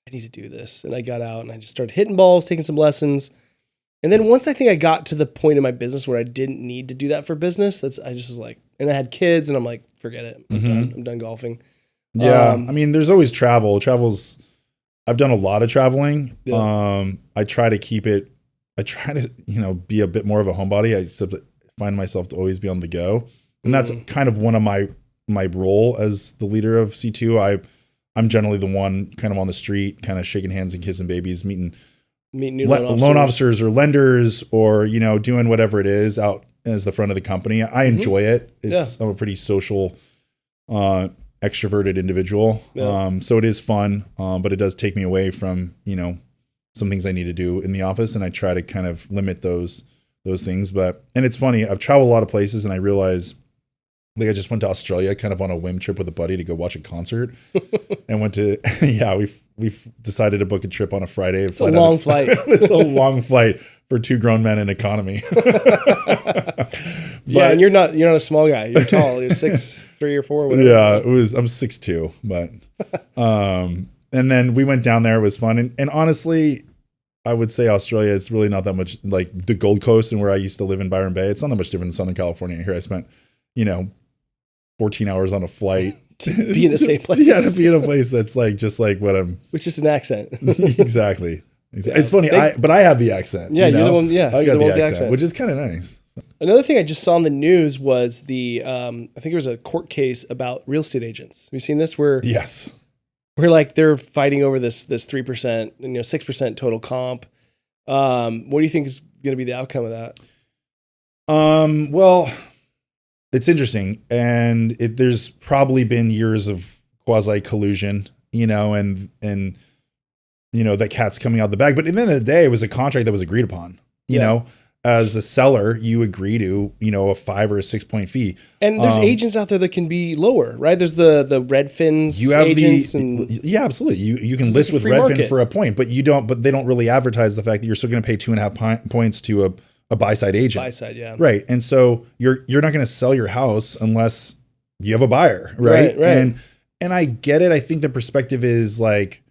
Speaker 1: I need to do this. And I got out and I just started hitting balls, taking some lessons. And then once I think I got to the point in my business where I didn't need to do that for business, I just was like, and I had kids, and I'm like, forget it. I'm done golfing.
Speaker 2: Yeah. There's always travel. I've done a lot of traveling. Yeah. I try to be a bit more of a homebody. I find myself to always be on the go. And that's kind of one of my role as the leader of C2. I'm generally the one kind of on the street, kind of shaking hands and kissing babies, meeting new loan officers or lenders, or, doing whatever it is out as the front of the company. I enjoy it. I'm a pretty social, extroverted individual. Yeah. So it is fun. But it does take me away from, some things I need to do in the office. And I try to kind of limit those things. And it's funny, I've traveled a lot of places, and I realize, like, I just went to Australia kind of on a whim trip with a buddy to go watch a concert, and went to, we've decided to book a trip on a Friday.
Speaker 1: It's a long flight.
Speaker 2: It was a long flight for two grown men in economy.
Speaker 1: Yeah, and you're not a small guy. You're tall. You're 6'3" or 4". Whatever.
Speaker 2: Yeah, I'm 6'2", but, and then we went down there. It was fun. And honestly, I would say Australia, it's really not that much like the Gold Coast and where I used to live in Byron Bay. It's not that much different than Southern California. Here I spent, 14 hours on a flight
Speaker 1: to be in the same place.
Speaker 2: Yeah, to be in a place that's just like what I'm.
Speaker 1: Which is an accent.
Speaker 2: Exactly. Yeah. It's funny, but I have the accent.
Speaker 1: Yeah, you're the one. Yeah,
Speaker 2: I got the accent, which is kind of nice.
Speaker 1: Another thing I just saw in the news was I think there was a court case about real estate agents. Have you seen this?
Speaker 2: Yes.
Speaker 1: Where like they're fighting over this 3% and 6% total comp. What do you think is going to be the outcome of that?
Speaker 2: Well, it's interesting, and there's probably been years of quasi collusion, and that cat's coming out the bag. But at the end of the day, it was a contract that was agreed upon. You know, as a seller, you agree to a 5 or a 6 point fee.
Speaker 1: And there's agents out there that can be lower, right? There's the Redfins agents,
Speaker 2: yeah, absolutely. You can list with Redfin market for a point, but they don't really advertise the fact that you're still going to pay 2.5 points to a buy-side agent.
Speaker 1: Buy-side, yeah.
Speaker 2: Right. And so you're not going to sell your house unless you have a buyer, right?
Speaker 1: Right.
Speaker 2: And I get it. I think the perspective is like,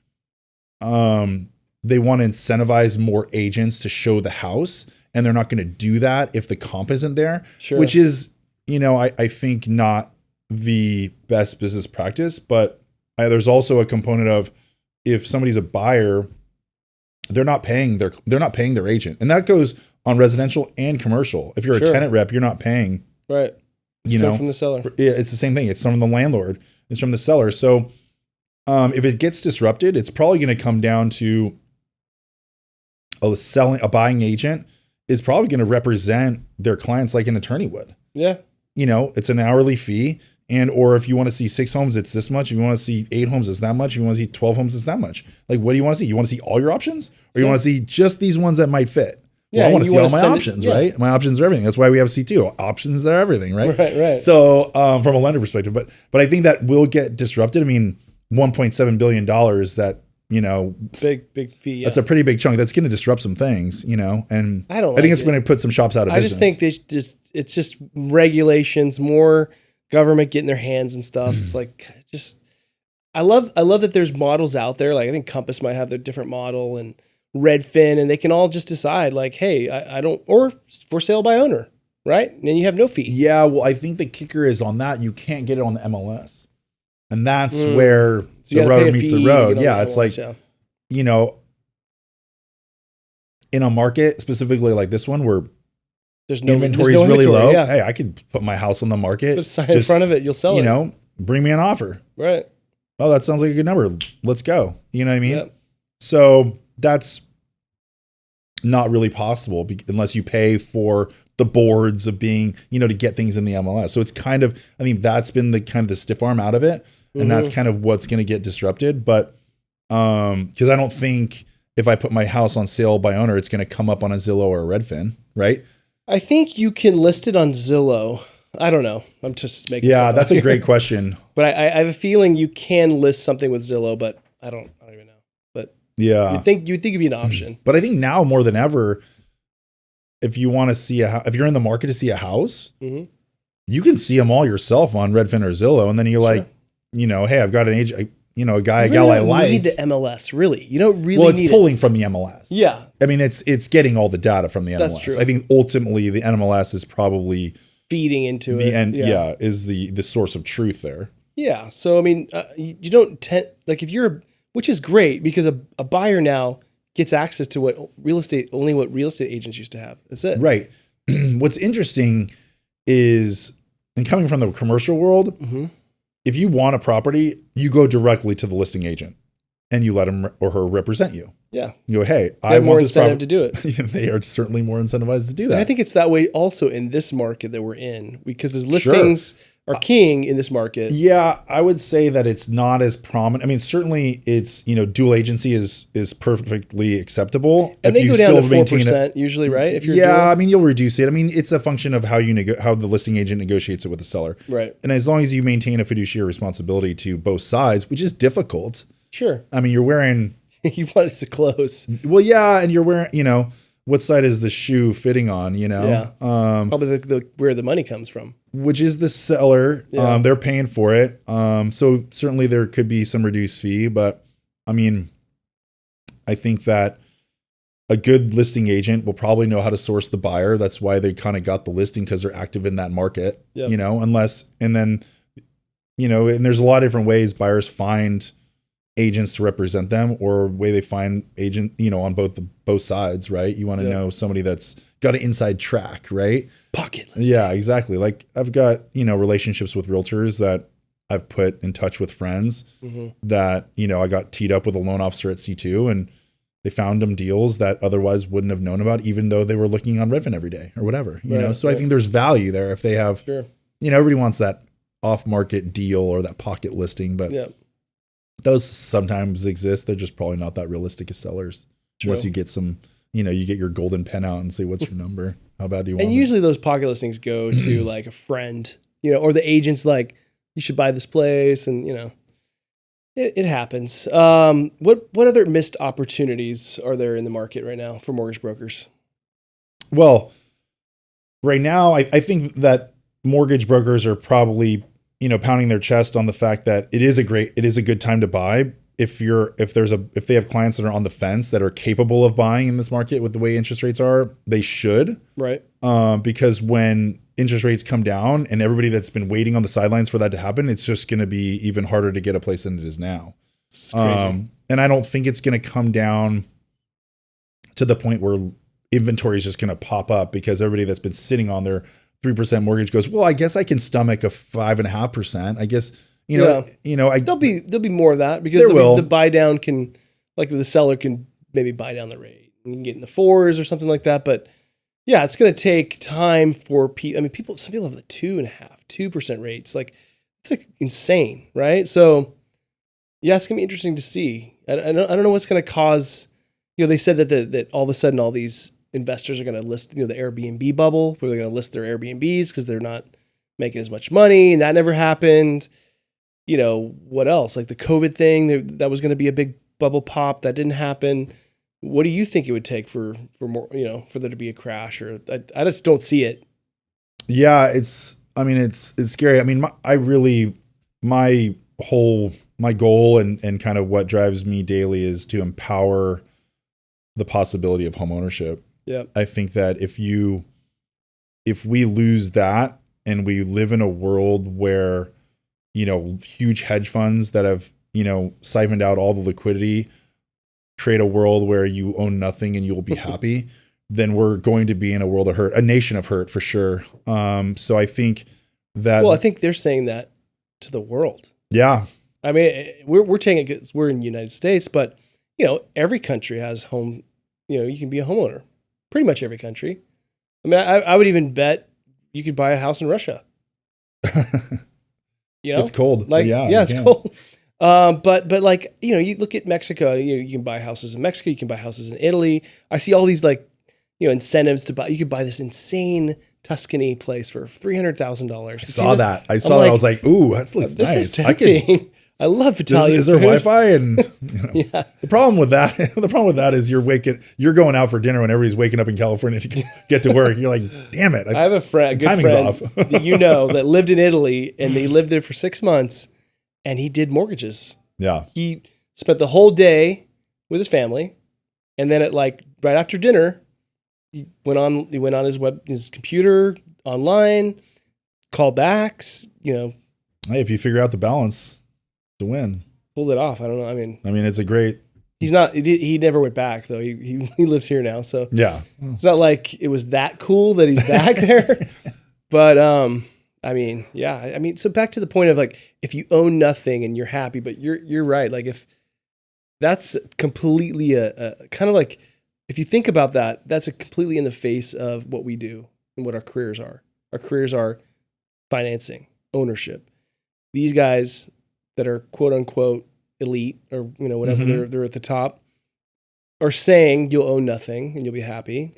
Speaker 2: they want to incentivize more agents to show the house, and they're not going to do that if the comp isn't there,
Speaker 1: sure.
Speaker 2: Which is, I think not the best business practice, but there's also a component of if somebody's a buyer, they're not paying their agent. And that goes on residential and commercial. If you're a tenant rep, you're not paying.
Speaker 1: Right. It's from the seller.
Speaker 2: It's the same thing. It's from the landlord. It's from the seller. So if it gets disrupted, it's probably going to come down to a buying agent is probably going to represent their clients like an attorney would.
Speaker 1: Yeah.
Speaker 2: It's an hourly fee. Or if you want to see 6 homes, it's this much. If you want to see 8 homes, it's that much. If you want to see 12 homes, it's that much. Like, what do you want to see? You want to see all your options? Or you want to see just these ones that might fit? Well, I want to see all my options, right? My options are everything. That's why we have C2. Options are everything, right?
Speaker 1: Right.
Speaker 2: So from a lender perspective, but I think that will get disrupted. I mean, $1.7 billion that,
Speaker 1: big fee. Yeah.
Speaker 2: That's a pretty big chunk. That's going to disrupt some things, and
Speaker 1: I think
Speaker 2: it's going to put some shops out of business.
Speaker 1: I just think it's just regulations, more government getting their hands and stuff. It's like, I love that there's models out there. Like I think Compass might have their different model, and Redfin, and they can all just decide like, hey, I don't, or for sale by owner, right? And then you have no fee.
Speaker 2: Yeah, well, I think the kicker is on that, you can't get it on the MLS. And that's where the road meets the road. Yeah, it's like, in a market specifically like this one where
Speaker 1: there's no
Speaker 2: inventory
Speaker 1: there's
Speaker 2: is
Speaker 1: no
Speaker 2: really low.
Speaker 1: Yeah.
Speaker 2: Hey, I could put my house on the market.
Speaker 1: Put a sign in front of it, you'll sell it.
Speaker 2: You know, bring me an offer.
Speaker 1: Right.
Speaker 2: Oh, that sounds like a good number. Let's go. You know what I mean?
Speaker 1: Yep.
Speaker 2: So that's not really possible unless you pay for the boards of being, you know, to get things in the MLS. So it's kind of, I mean, that's been the kind of the stiff arm out of it. And that's kind of what's going to get disrupted. But because I don't think if I put my house on sale by owner, it's going to come up on a Zillow or a Redfin, right?
Speaker 1: I think you can list it on Zillow. I don't know. I'm just making
Speaker 2: Yeah,
Speaker 1: stuff
Speaker 2: that's
Speaker 1: up
Speaker 2: a
Speaker 1: here.
Speaker 2: great question.
Speaker 1: But I have a feeling you can list something with Zillow, but I don't even know. But
Speaker 2: Yeah,
Speaker 1: you'd think it'd be an option.
Speaker 2: but I think now more than ever, if you want to see if you're in the market to see a house, you can see them all yourself on Redfin or Zillow, and then you're like, you know, hey, I've got an agent, you know, a guy,
Speaker 1: You
Speaker 2: a gal I like.
Speaker 1: You need the MLS, really. You don't really.
Speaker 2: Well, it's
Speaker 1: need
Speaker 2: pulling from the MLS.
Speaker 1: Yeah,
Speaker 2: I mean, it's getting all the data from the MLS.
Speaker 1: That's true.
Speaker 2: I think ultimately the MLS is probably
Speaker 1: feeding into it,
Speaker 2: and is the source of truth there.
Speaker 1: Yeah. So I mean, you don't tend like if you're, which is great because a buyer now gets access to what real estate agents used to have. That's it.
Speaker 2: Right. What's interesting is, and coming from the commercial world, if you want a property, you go directly to the listing agent and you let him or her represent you.
Speaker 1: Yeah.
Speaker 2: You go, hey,
Speaker 1: I want this incentive to do it.
Speaker 2: They are certainly more incentivized to do that.
Speaker 1: And I think it's that way also in this market that we're in because there's listings are king in this market.
Speaker 2: Yeah, I would say that it's not as prominent. I mean, certainly it's, you know, dual agency is perfectly acceptable.
Speaker 1: And
Speaker 2: if
Speaker 1: they go down to 4% usually, right? If you're
Speaker 2: I mean, you'll reduce it. I mean, it's a function of how how the listing agent negotiates it with the seller.
Speaker 1: Right.
Speaker 2: And as long as you maintain a fiduciary responsibility to both sides, which is difficult.
Speaker 1: Sure.
Speaker 2: I mean, you're wearing...
Speaker 1: you want us to close.
Speaker 2: Well, yeah, and you're wearing, you know, what side is the shoe fitting on, you know?
Speaker 1: Yeah. Probably where the money comes from.
Speaker 2: Which is the seller.
Speaker 1: Yeah.
Speaker 2: They're paying for it. So certainly there could be some reduced fee, but I mean, I think that a good listing agent will probably know how to source the buyer. That's why they kind of got the listing because they're active in that market, you know, and then, you know, and there's a lot of different ways buyers find agents to represent them or way they find agent, you know, on both sides, right? You want to know somebody that's got an inside track, right?
Speaker 1: Pocket listing.
Speaker 2: Yeah, exactly. Like I've got, you know, relationships with realtors that I've put in touch with friends that, you know, I got teed up with a loan officer at C2 and they found them deals that otherwise wouldn't have known about, even though they were looking on Redfin every day or whatever, you know? So I think there's value there if they have, you know, everybody wants that off market deal or that pocket listing, but those sometimes exist. They're just probably not that realistic as sellers. Unless you get some, you know, you get your golden pen out and say, what's your number? How bad do you want it?
Speaker 1: And usually those pocket listings go to like a friend, you know, or the agent's like, you should buy this place. And, you know, it happens. What other missed opportunities are there in the market right now for mortgage brokers?
Speaker 2: Well, right now, I think that mortgage brokers are probably, you know, pounding their chest on the fact that it is a good time to buy. If they have clients that are on the fence that are capable of buying in this market with the way interest rates are, they should.
Speaker 1: Right.
Speaker 2: Because when interest rates come down and everybody that's been waiting on the sidelines for that to happen, it's just going to be even harder to get a place than it is now.
Speaker 1: It's crazy.
Speaker 2: And I don't think it's going to come down to the point where inventory is just going to pop up because everybody that's been sitting on their 3% mortgage goes, well, I guess I can stomach a 5.5%. I guess, there'll
Speaker 1: be more of that because the buy down can, like the seller can maybe buy down the rate and you can get in the 4s or something like that. But yeah, it's going to take time for people. I mean, some people have the 2% rates. Like it's like insane, right? So yeah, it's going to be interesting to see. I don't know what's going to cause, you know, they said that all of a sudden all these investors are going to list, you know, the Airbnb bubble where they're going to list their Airbnbs because they're not making as much money, and that never happened. You know, what else? Like the COVID thing, that was going to be a big bubble pop. That didn't happen. What do you think it would take for more, you know, for there to be a crash? Or I just don't see it.
Speaker 2: Yeah, it's scary. I mean, my goal and kind of what drives me daily is to empower the possibility of homeownership.
Speaker 1: Yeah. I
Speaker 2: think that if we lose that and we live in a world where, you know, huge hedge funds that have, you know, siphoned out all the liquidity, create a world where you own nothing and you will be happy, then we're going to be in a world of hurt, a nation of hurt for sure. So I think that.
Speaker 1: Well, I think they're saying that to the world.
Speaker 2: Yeah.
Speaker 1: I mean, we're taking it because we're in the United States, but every country has home. You can be a homeowner. Pretty much every country. I mean, I would even bet you could buy a house in Russia.
Speaker 2: It's cold.
Speaker 1: Like,
Speaker 2: yeah,
Speaker 1: it's cold. But like, you look at Mexico, you can buy houses in Mexico, you can buy houses in Italy. I see all these like, incentives to buy. You could buy this insane Tuscany place for $300,000.
Speaker 2: I saw that. I was like, ooh, that looks
Speaker 1: this
Speaker 2: nice.
Speaker 1: Is tempting. I love Italian.
Speaker 2: Is there
Speaker 1: food.
Speaker 2: Wi-Fi? And
Speaker 1: Yeah.
Speaker 2: the problem with that is you're going out for dinner when everybody's waking up in California to get to work. You're like, damn it.
Speaker 1: I have a friend, good
Speaker 2: timing's
Speaker 1: friend
Speaker 2: off.
Speaker 1: that lived in Italy, and he lived there for 6 months, and he did mortgages.
Speaker 2: Yeah.
Speaker 1: He spent the whole day with his family, and then right after dinner, he went on his computer online, callbacks,
Speaker 2: Hey, if you figure out the balance, to win.
Speaker 1: Pulled it off. I don't know. I mean,
Speaker 2: it's a great.
Speaker 1: He's not. He never went back though. He lives here now, so
Speaker 2: yeah.
Speaker 1: It's not like it was that cool that he's back there. But I mean, yeah. I mean, so back to the point of like, if you own nothing and you're happy, but you're right. Like if that's completely a kind of like, if you think about that, that's a completely in the face of what we do and what our careers are. Our careers are financing, ownership. These guys that are quote unquote elite or whatever, they're at the top, are saying you'll own nothing and you'll be happy,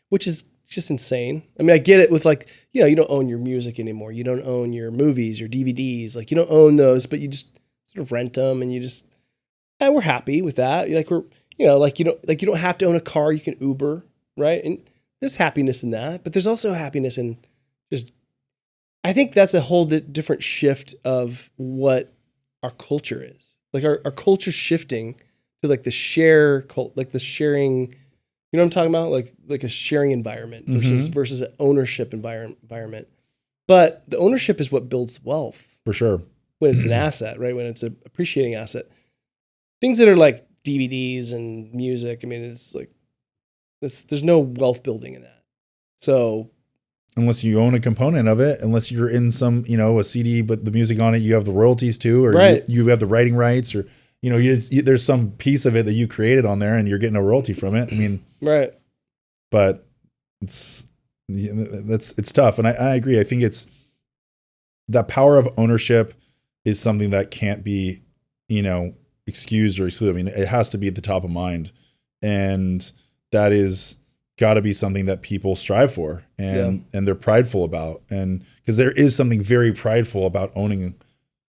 Speaker 1: which is just insane. I mean, I get it with like, you don't own your music anymore. You don't own your movies, your DVDs. Like you don't own those, but you just sort of rent them and you just, we're happy with that. Like you don't have to own a car. You can Uber, right? And there's happiness in that, but there's also happiness in just, I think that's a whole different shift of what our culture is. Like our culture's shifting to like the share cult, like the sharing, you know what I'm talking about? Like a sharing environment versus an ownership environment. But the ownership is what builds wealth.
Speaker 2: For sure.
Speaker 1: When it's an asset, right? When it's an appreciating asset. Things that are like DVDs and music, I mean, it's like, there's no wealth building in that. So
Speaker 2: unless you own a component of it, unless you're in some, a CD, but the music on it, you have the royalties too, or
Speaker 1: right.
Speaker 2: you have the writing rights, or, there's some piece of it that you created on there and you're getting a royalty from it. I mean,
Speaker 1: right.
Speaker 2: But it's tough. And I agree. I think that power of ownership is something that can't be, excused or excluded. I mean, it has to be at the top of mind, and that is got to be something that people strive for and they're prideful about. And because there is something very prideful about owning,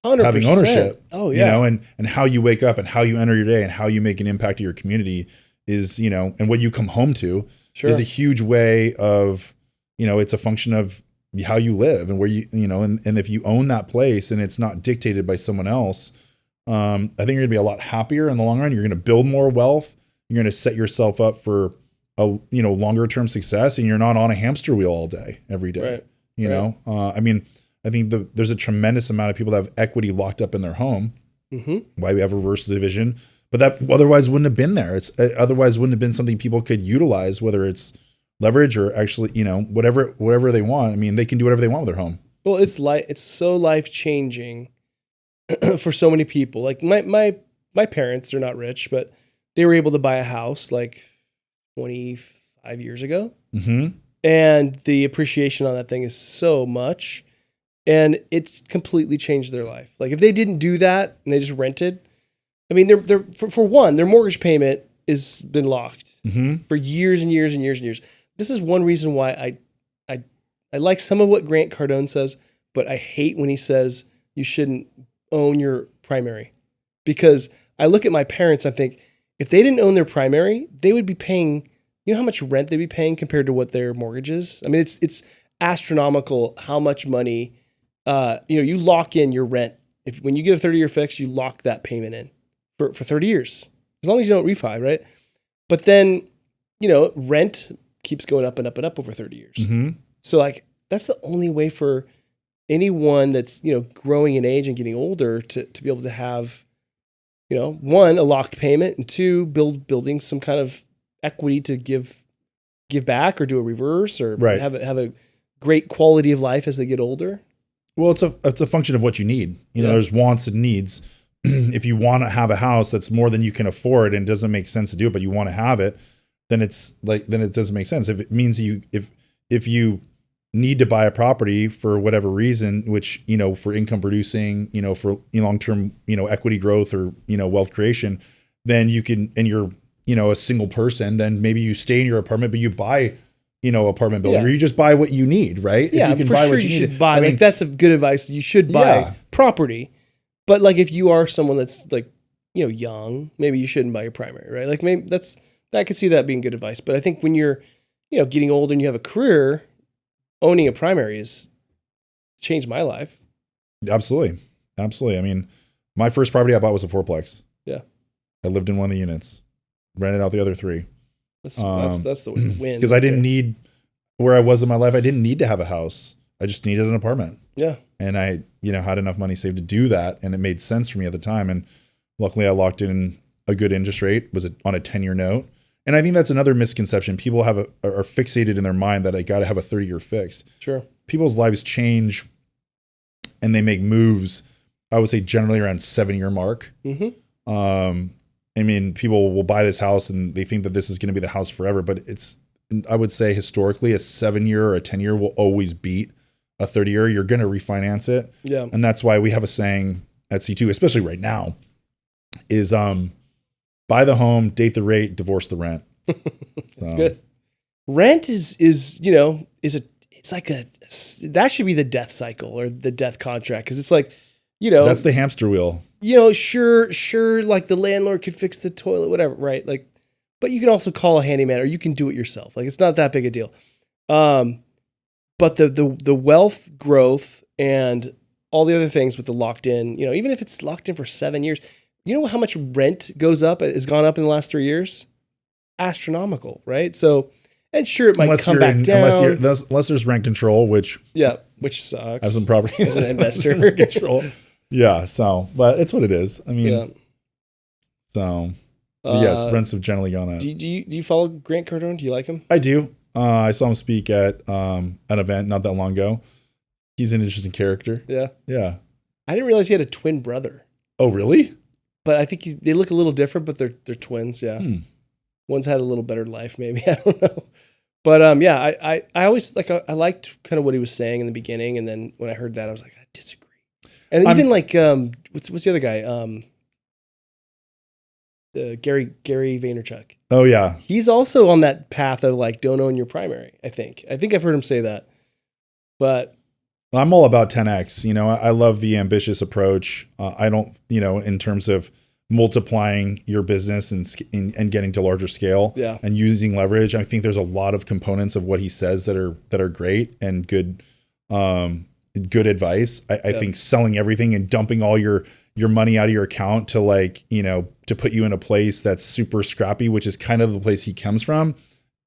Speaker 1: 100%.
Speaker 2: Having ownership.
Speaker 1: Oh yeah.
Speaker 2: And how you wake up and how you enter your day and how you make an impact to your community is, and what you come home to is a huge way of, it's a function of how you live and where and if you own that place and it's not dictated by someone else, I think you're going to be a lot happier in the long run. You're going to build more wealth. You're going to set yourself up for a longer term success, and you're not on a hamster wheel all day, every day.
Speaker 1: Right.
Speaker 2: I think there's a tremendous amount of people that have equity locked up in their home. Why we have reverse division, but that otherwise wouldn't have been there. It's otherwise wouldn't have been something people could utilize, whether it's leverage or actually, whatever they want. I mean, they can do whatever they want with their home.
Speaker 1: Well, it's so life changing for so many people. Like my parents, they're not rich, but they were able to buy a house like 25 years ago. And the appreciation on that thing is so much. And it's completely changed their life. Like if they didn't do that and they just rented, I mean, they're for one, their mortgage payment has been locked for years and years and years and years. This is one reason why I like some of what Grant Cardone says, but I hate when he says you shouldn't own your primary. Because I look at my parents, I think if they didn't own their primary, they would be paying, you know how much rent they'd be paying compared to what their mortgage is? I mean, it's astronomical how much money, you lock in your rent. When you get a 30-year fix, you lock that payment in for 30 years, as long as you don't refi, right? But then, rent keeps going up and up and up over 30 years. So like, that's the only way for anyone that's, growing in age and getting older to be able to have, one, a locked payment, and two, building some kind of equity to give give back or do a reverse or
Speaker 2: Right.
Speaker 1: have a great quality of life as they get older.
Speaker 2: Well, it's a function of what you need. You know, there's wants and needs. If you want to have a house that's more than you can afford and it doesn't make sense to do it, but you want to have it, then then it doesn't make sense. If it means if you need to buy a property for whatever reason, which, you know, for income producing, you know, for long-term, you know, equity growth or, you know, wealth creation, then you can, and you're, you know, a single person, then maybe you stay in your apartment, but you buy, you know, apartment building, or you just buy what you need, right?
Speaker 1: Yeah,
Speaker 2: if you can
Speaker 1: for
Speaker 2: buy
Speaker 1: sure
Speaker 2: what you
Speaker 1: should
Speaker 2: need.
Speaker 1: buy.
Speaker 2: I mean,
Speaker 1: like that's a good advice. You should buy property. But like if you are someone that's like, you know, young, maybe you shouldn't buy your primary, right? Like maybe I could see that being good advice. But I think when you're, you know, getting older and you have a career, owning a primary has changed my life.
Speaker 2: Absolutely. Absolutely. I mean, my first property I bought was a fourplex.
Speaker 1: Yeah.
Speaker 2: I lived in one of the units, rented out the other three.
Speaker 1: That's the win.
Speaker 2: Because I didn't need, where I was in my life, I didn't need to have a house. I just needed an apartment.
Speaker 1: Yeah.
Speaker 2: And I, you know, had enough money saved to do that. And it made sense for me at the time. And luckily I locked in a good interest rate, was on a 10-year note. And I think that's another misconception. People are fixated in their mind that I got to have a 30-year fixed.
Speaker 1: Sure.
Speaker 2: People's lives change and they make moves, I would say generally around 7-year mark.
Speaker 1: Mm-hmm.
Speaker 2: I mean, people will buy this house and they think that this is going to be the house forever, but I would say historically a 7-year or a 10-year will always beat a 30-year. You're going to refinance it.
Speaker 1: Yeah.
Speaker 2: And that's why we have a saying at C2, especially right now, is buy the home, date the rate, divorce the rent.
Speaker 1: That's good. Rent is you know, that should be the death cycle or the death contract. Cause it's like, you know,
Speaker 2: that's the hamster wheel.
Speaker 1: You know, sure, like the landlord could fix the toilet, whatever, right? Like, but you can also call a handyman or you can do it yourself. Like, it's not that big a deal. But the wealth growth and all the other things with the locked in, you know, even if it's locked in for 7 years, you know how much rent has gone up in the last 3 years? Astronomical, right? So, and sure, it might come back down.
Speaker 2: Unless there's rent control, which
Speaker 1: sucks.
Speaker 2: As some property
Speaker 1: as an investor.
Speaker 2: control. Yeah, so, but it's what it is. I mean, so, yes, rents have generally gone up.
Speaker 1: Do you follow Grant Cardone? Do you like him?
Speaker 2: I do. I saw him speak at an event not that long ago. He's an interesting character.
Speaker 1: Yeah.
Speaker 2: Yeah.
Speaker 1: I didn't realize he had a twin brother.
Speaker 2: Oh, really?
Speaker 1: But I think they look a little different, but they're twins. Yeah. One's had a little better life, maybe. I don't know. But yeah, I always I liked kind of what he was saying in the beginning, and then when I heard that, I was like, I disagree. And even like what's the other guy? Gary Vaynerchuk.
Speaker 2: Oh yeah,
Speaker 1: he's also on that path of like don't own your primary. I think I've heard him say that. But
Speaker 2: I'm all about 10x. You know, I love the ambitious approach. I don't, you know, in terms of multiplying your business and getting to larger scale.
Speaker 1: Yeah.
Speaker 2: And using leverage. I think there's a lot of components of what he says that are great and good advice. I think selling everything and dumping all your money out of your account to like, you know, to put you in a place that's super scrappy, which is kind of the place he comes from,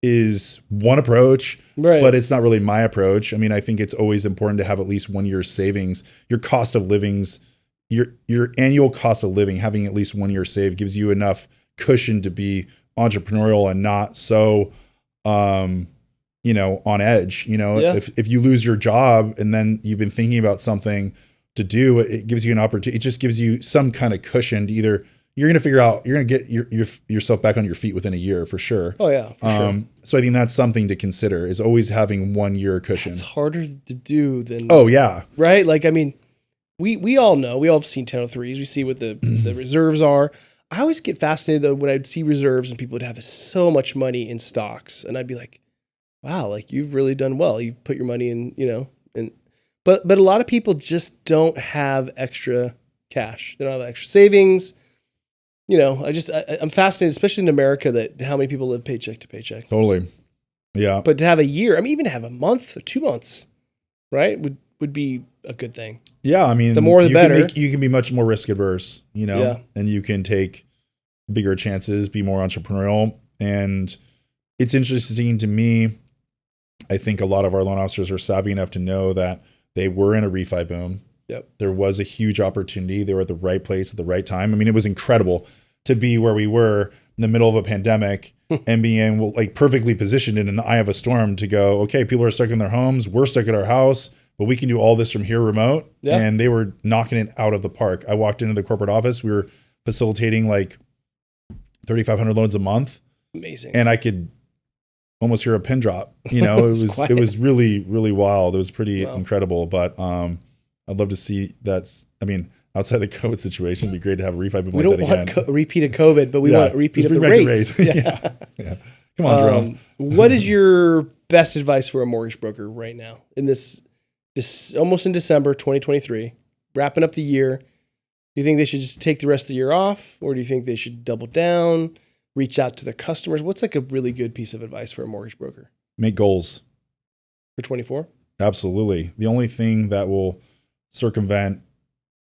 Speaker 2: is one approach,
Speaker 1: right?
Speaker 2: But it's not really my approach. I mean, I think it's always important to have at least 1 year's savings. Your cost of living's, your annual cost of living, having at least 1 year saved gives you enough cushion to be entrepreneurial and not so, you know, on edge. You know, if you lose your job and then you've been thinking about something to do, it gives you an opportunity. It just gives you some kind of cushion to either you're going to figure out, you're going to get yourself back on your feet within a year for sure.
Speaker 1: Oh yeah, for sure.
Speaker 2: So I think that's something to consider, is always having 1 year cushion.
Speaker 1: It's harder to do than.
Speaker 2: Oh yeah.
Speaker 1: Right. Like, I mean, we all know, we all have seen 1003s. We see what the reserves are. I always get fascinated though when I'd see reserves and people would have so much money in stocks, and I'd be like, wow, like you've really done well. You've put your money in, you know, but a lot of people just don't have extra cash. They don't have extra savings. You know, I'm fascinated, especially in America, that how many people live paycheck to paycheck.
Speaker 2: Totally. Yeah.
Speaker 1: But to have a year, I mean, even to have a month or 2 months, right, would be a good thing.
Speaker 2: Yeah. I mean,
Speaker 1: the more, the better.
Speaker 2: You can be much more risk adverse, you know, and you can take bigger chances, be more entrepreneurial. And it's interesting to me. I think a lot of our loan officers are savvy enough to know that they were in a refi boom.
Speaker 1: Yep.
Speaker 2: There was a huge opportunity. They were at the right place at the right time. I mean, it was incredible to be where we were. in the middle of a pandemic and being like perfectly positioned in an eye of a storm to go, okay, people are stuck in their homes. We're stuck at our house, but we can do all this from here remote. Yeah. And they were knocking it out of the park. I walked into the corporate office. We were facilitating like 3,500 loans a month.
Speaker 1: Amazing.
Speaker 2: And I could almost hear a pin drop. You know, it was really, really wild. It was pretty incredible. But I'd love to see outside the COVID situation, it'd be great to have a refi boom like that again. We don't want
Speaker 1: repeat of COVID, but we want repeat of the rates.
Speaker 2: Yeah. Come on, Jerome.
Speaker 1: What is your best advice for a mortgage broker right now in this almost in December 2023, wrapping up the year? Do you think they should just take the rest of the year off, or do you think they should double down, reach out to their customers? What's like a really good piece of advice for a mortgage broker?
Speaker 2: Make goals.
Speaker 1: For 24?
Speaker 2: Absolutely. The only thing that will circumvent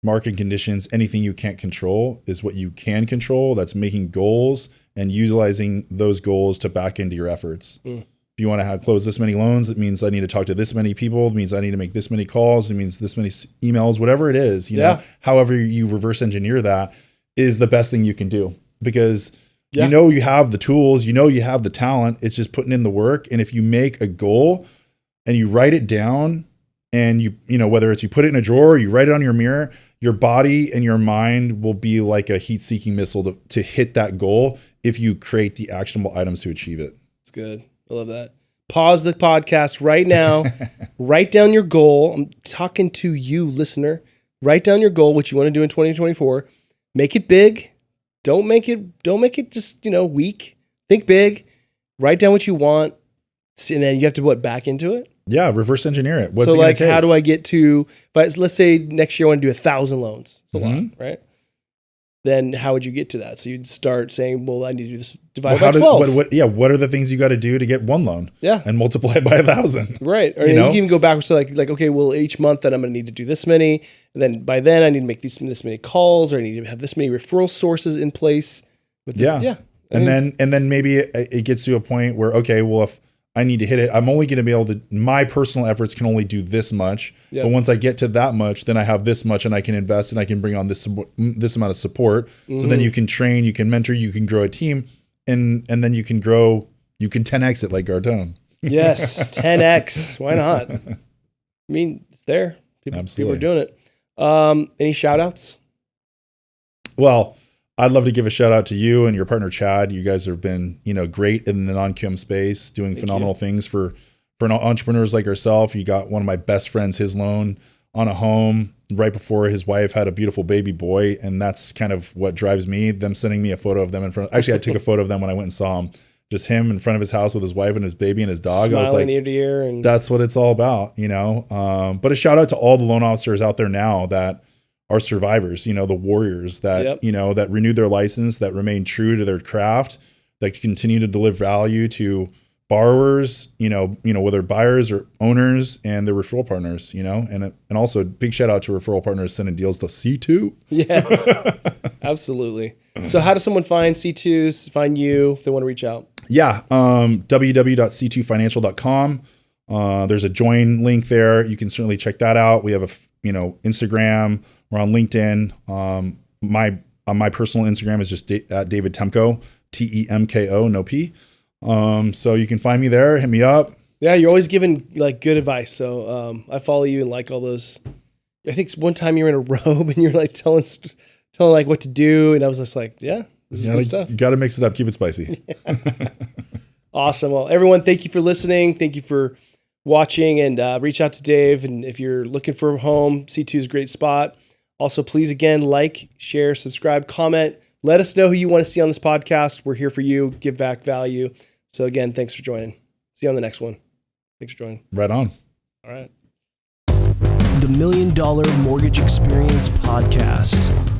Speaker 2: market conditions, anything you can't control, is what you can control. That's making goals and utilizing those goals to back into your efforts. If you want to close this many loans, it means I need to talk to this many people. It means I need to make this many calls. It means this many emails, whatever it is, you know, however you reverse engineer that is the best thing you can do, because you know, you have the tools, you know, you have the talent. It's just putting in the work. And if you make a goal and you write it down, and you know, whether it's you put it in a drawer, or you write it on your mirror, your body and your mind will be like a heat-seeking missile to hit that goal if you create the actionable items to achieve it.
Speaker 1: That's good. I love that. Pause the podcast right now. Write down your goal. I'm talking to you, listener. Write down your goal, what you want to do in 2024. Make it big. Don't make it just, you know, weak. Think big. Write down what you want. And then you have to back into it?
Speaker 2: Yeah, reverse engineer it.
Speaker 1: What's it going to take? How do I get to, let's say next year I want to do 1,000 loans. It's a lot, right? Then how would you get to that? So you'd start saying, well, I need to do this divided by 12.
Speaker 2: What are the things you got to do to get one loan?
Speaker 1: Yeah. And
Speaker 2: multiply it by 1,000.
Speaker 1: Right. Or you can even go backwards to like, okay, well, each month then I'm going to need to do this many. And then by then I need to make this many calls, or I need to have this many referral sources in place. With this. And then maybe it gets to a point where, okay, well, if I need to hit it, I'm only going to be able to, my personal efforts can only do this much. Yep. But once I get to that much, then I have this much and I can invest and I can bring on this amount of support. So then you can train, you can mentor, you can grow a team, and then you can grow, you can 10X it like Gardone. Yes, 10X. Why not? I mean, it's there. People are doing it. Any shout outs?
Speaker 2: Well, I'd love to give a shout out to you and your partner, Chad. You guys have been, great in the non-QM space, doing phenomenal things for entrepreneurs like yourself. You got one of my best friends, his loan on a home right before his wife had a beautiful baby boy. And that's kind of what drives me, them sending me a photo of them in front. Actually, I took a photo of them when I went and saw him, just him in front of his house with his wife and his baby and his dog.
Speaker 1: Smiling
Speaker 2: I was like,
Speaker 1: ear to ear. And
Speaker 2: that's what it's all about, but a shout out to all the loan officers out there now that are survivors, the warriors that, that renewed their license, that remain true to their craft, that continue to deliver value to borrowers, whether buyers or owners and their referral partners, and also big shout out to referral partners sending deals to C2.
Speaker 1: Yes, absolutely. So how does someone find C2s, find you if they want to reach out?
Speaker 2: Yeah. www.c2financial.com. There's a join link there. You can certainly check that out. We have Instagram. We're on LinkedIn. My personal Instagram is just at David Temko, Temko, no P. So you can find me there. Hit me up.
Speaker 1: Yeah, you're always giving good advice. So I follow you and like all those. I think one time you were in a robe and you're like telling like what to do, and I was just like, this is good stuff.
Speaker 2: You got to mix it up, keep it spicy.
Speaker 1: Awesome. Well, everyone, thank you for listening. Thank you for watching, and reach out to Dave. And if you're looking for a home, C2 is a great spot. Also, please, again, like, share, subscribe, comment. Let us know who you want to see on this podcast. We're here for you. Give back value. So, again, thanks for joining. See you on the next one. Thanks for joining.
Speaker 2: Right on.
Speaker 1: All right.
Speaker 3: The $1 Million Mortgage Experience Podcast.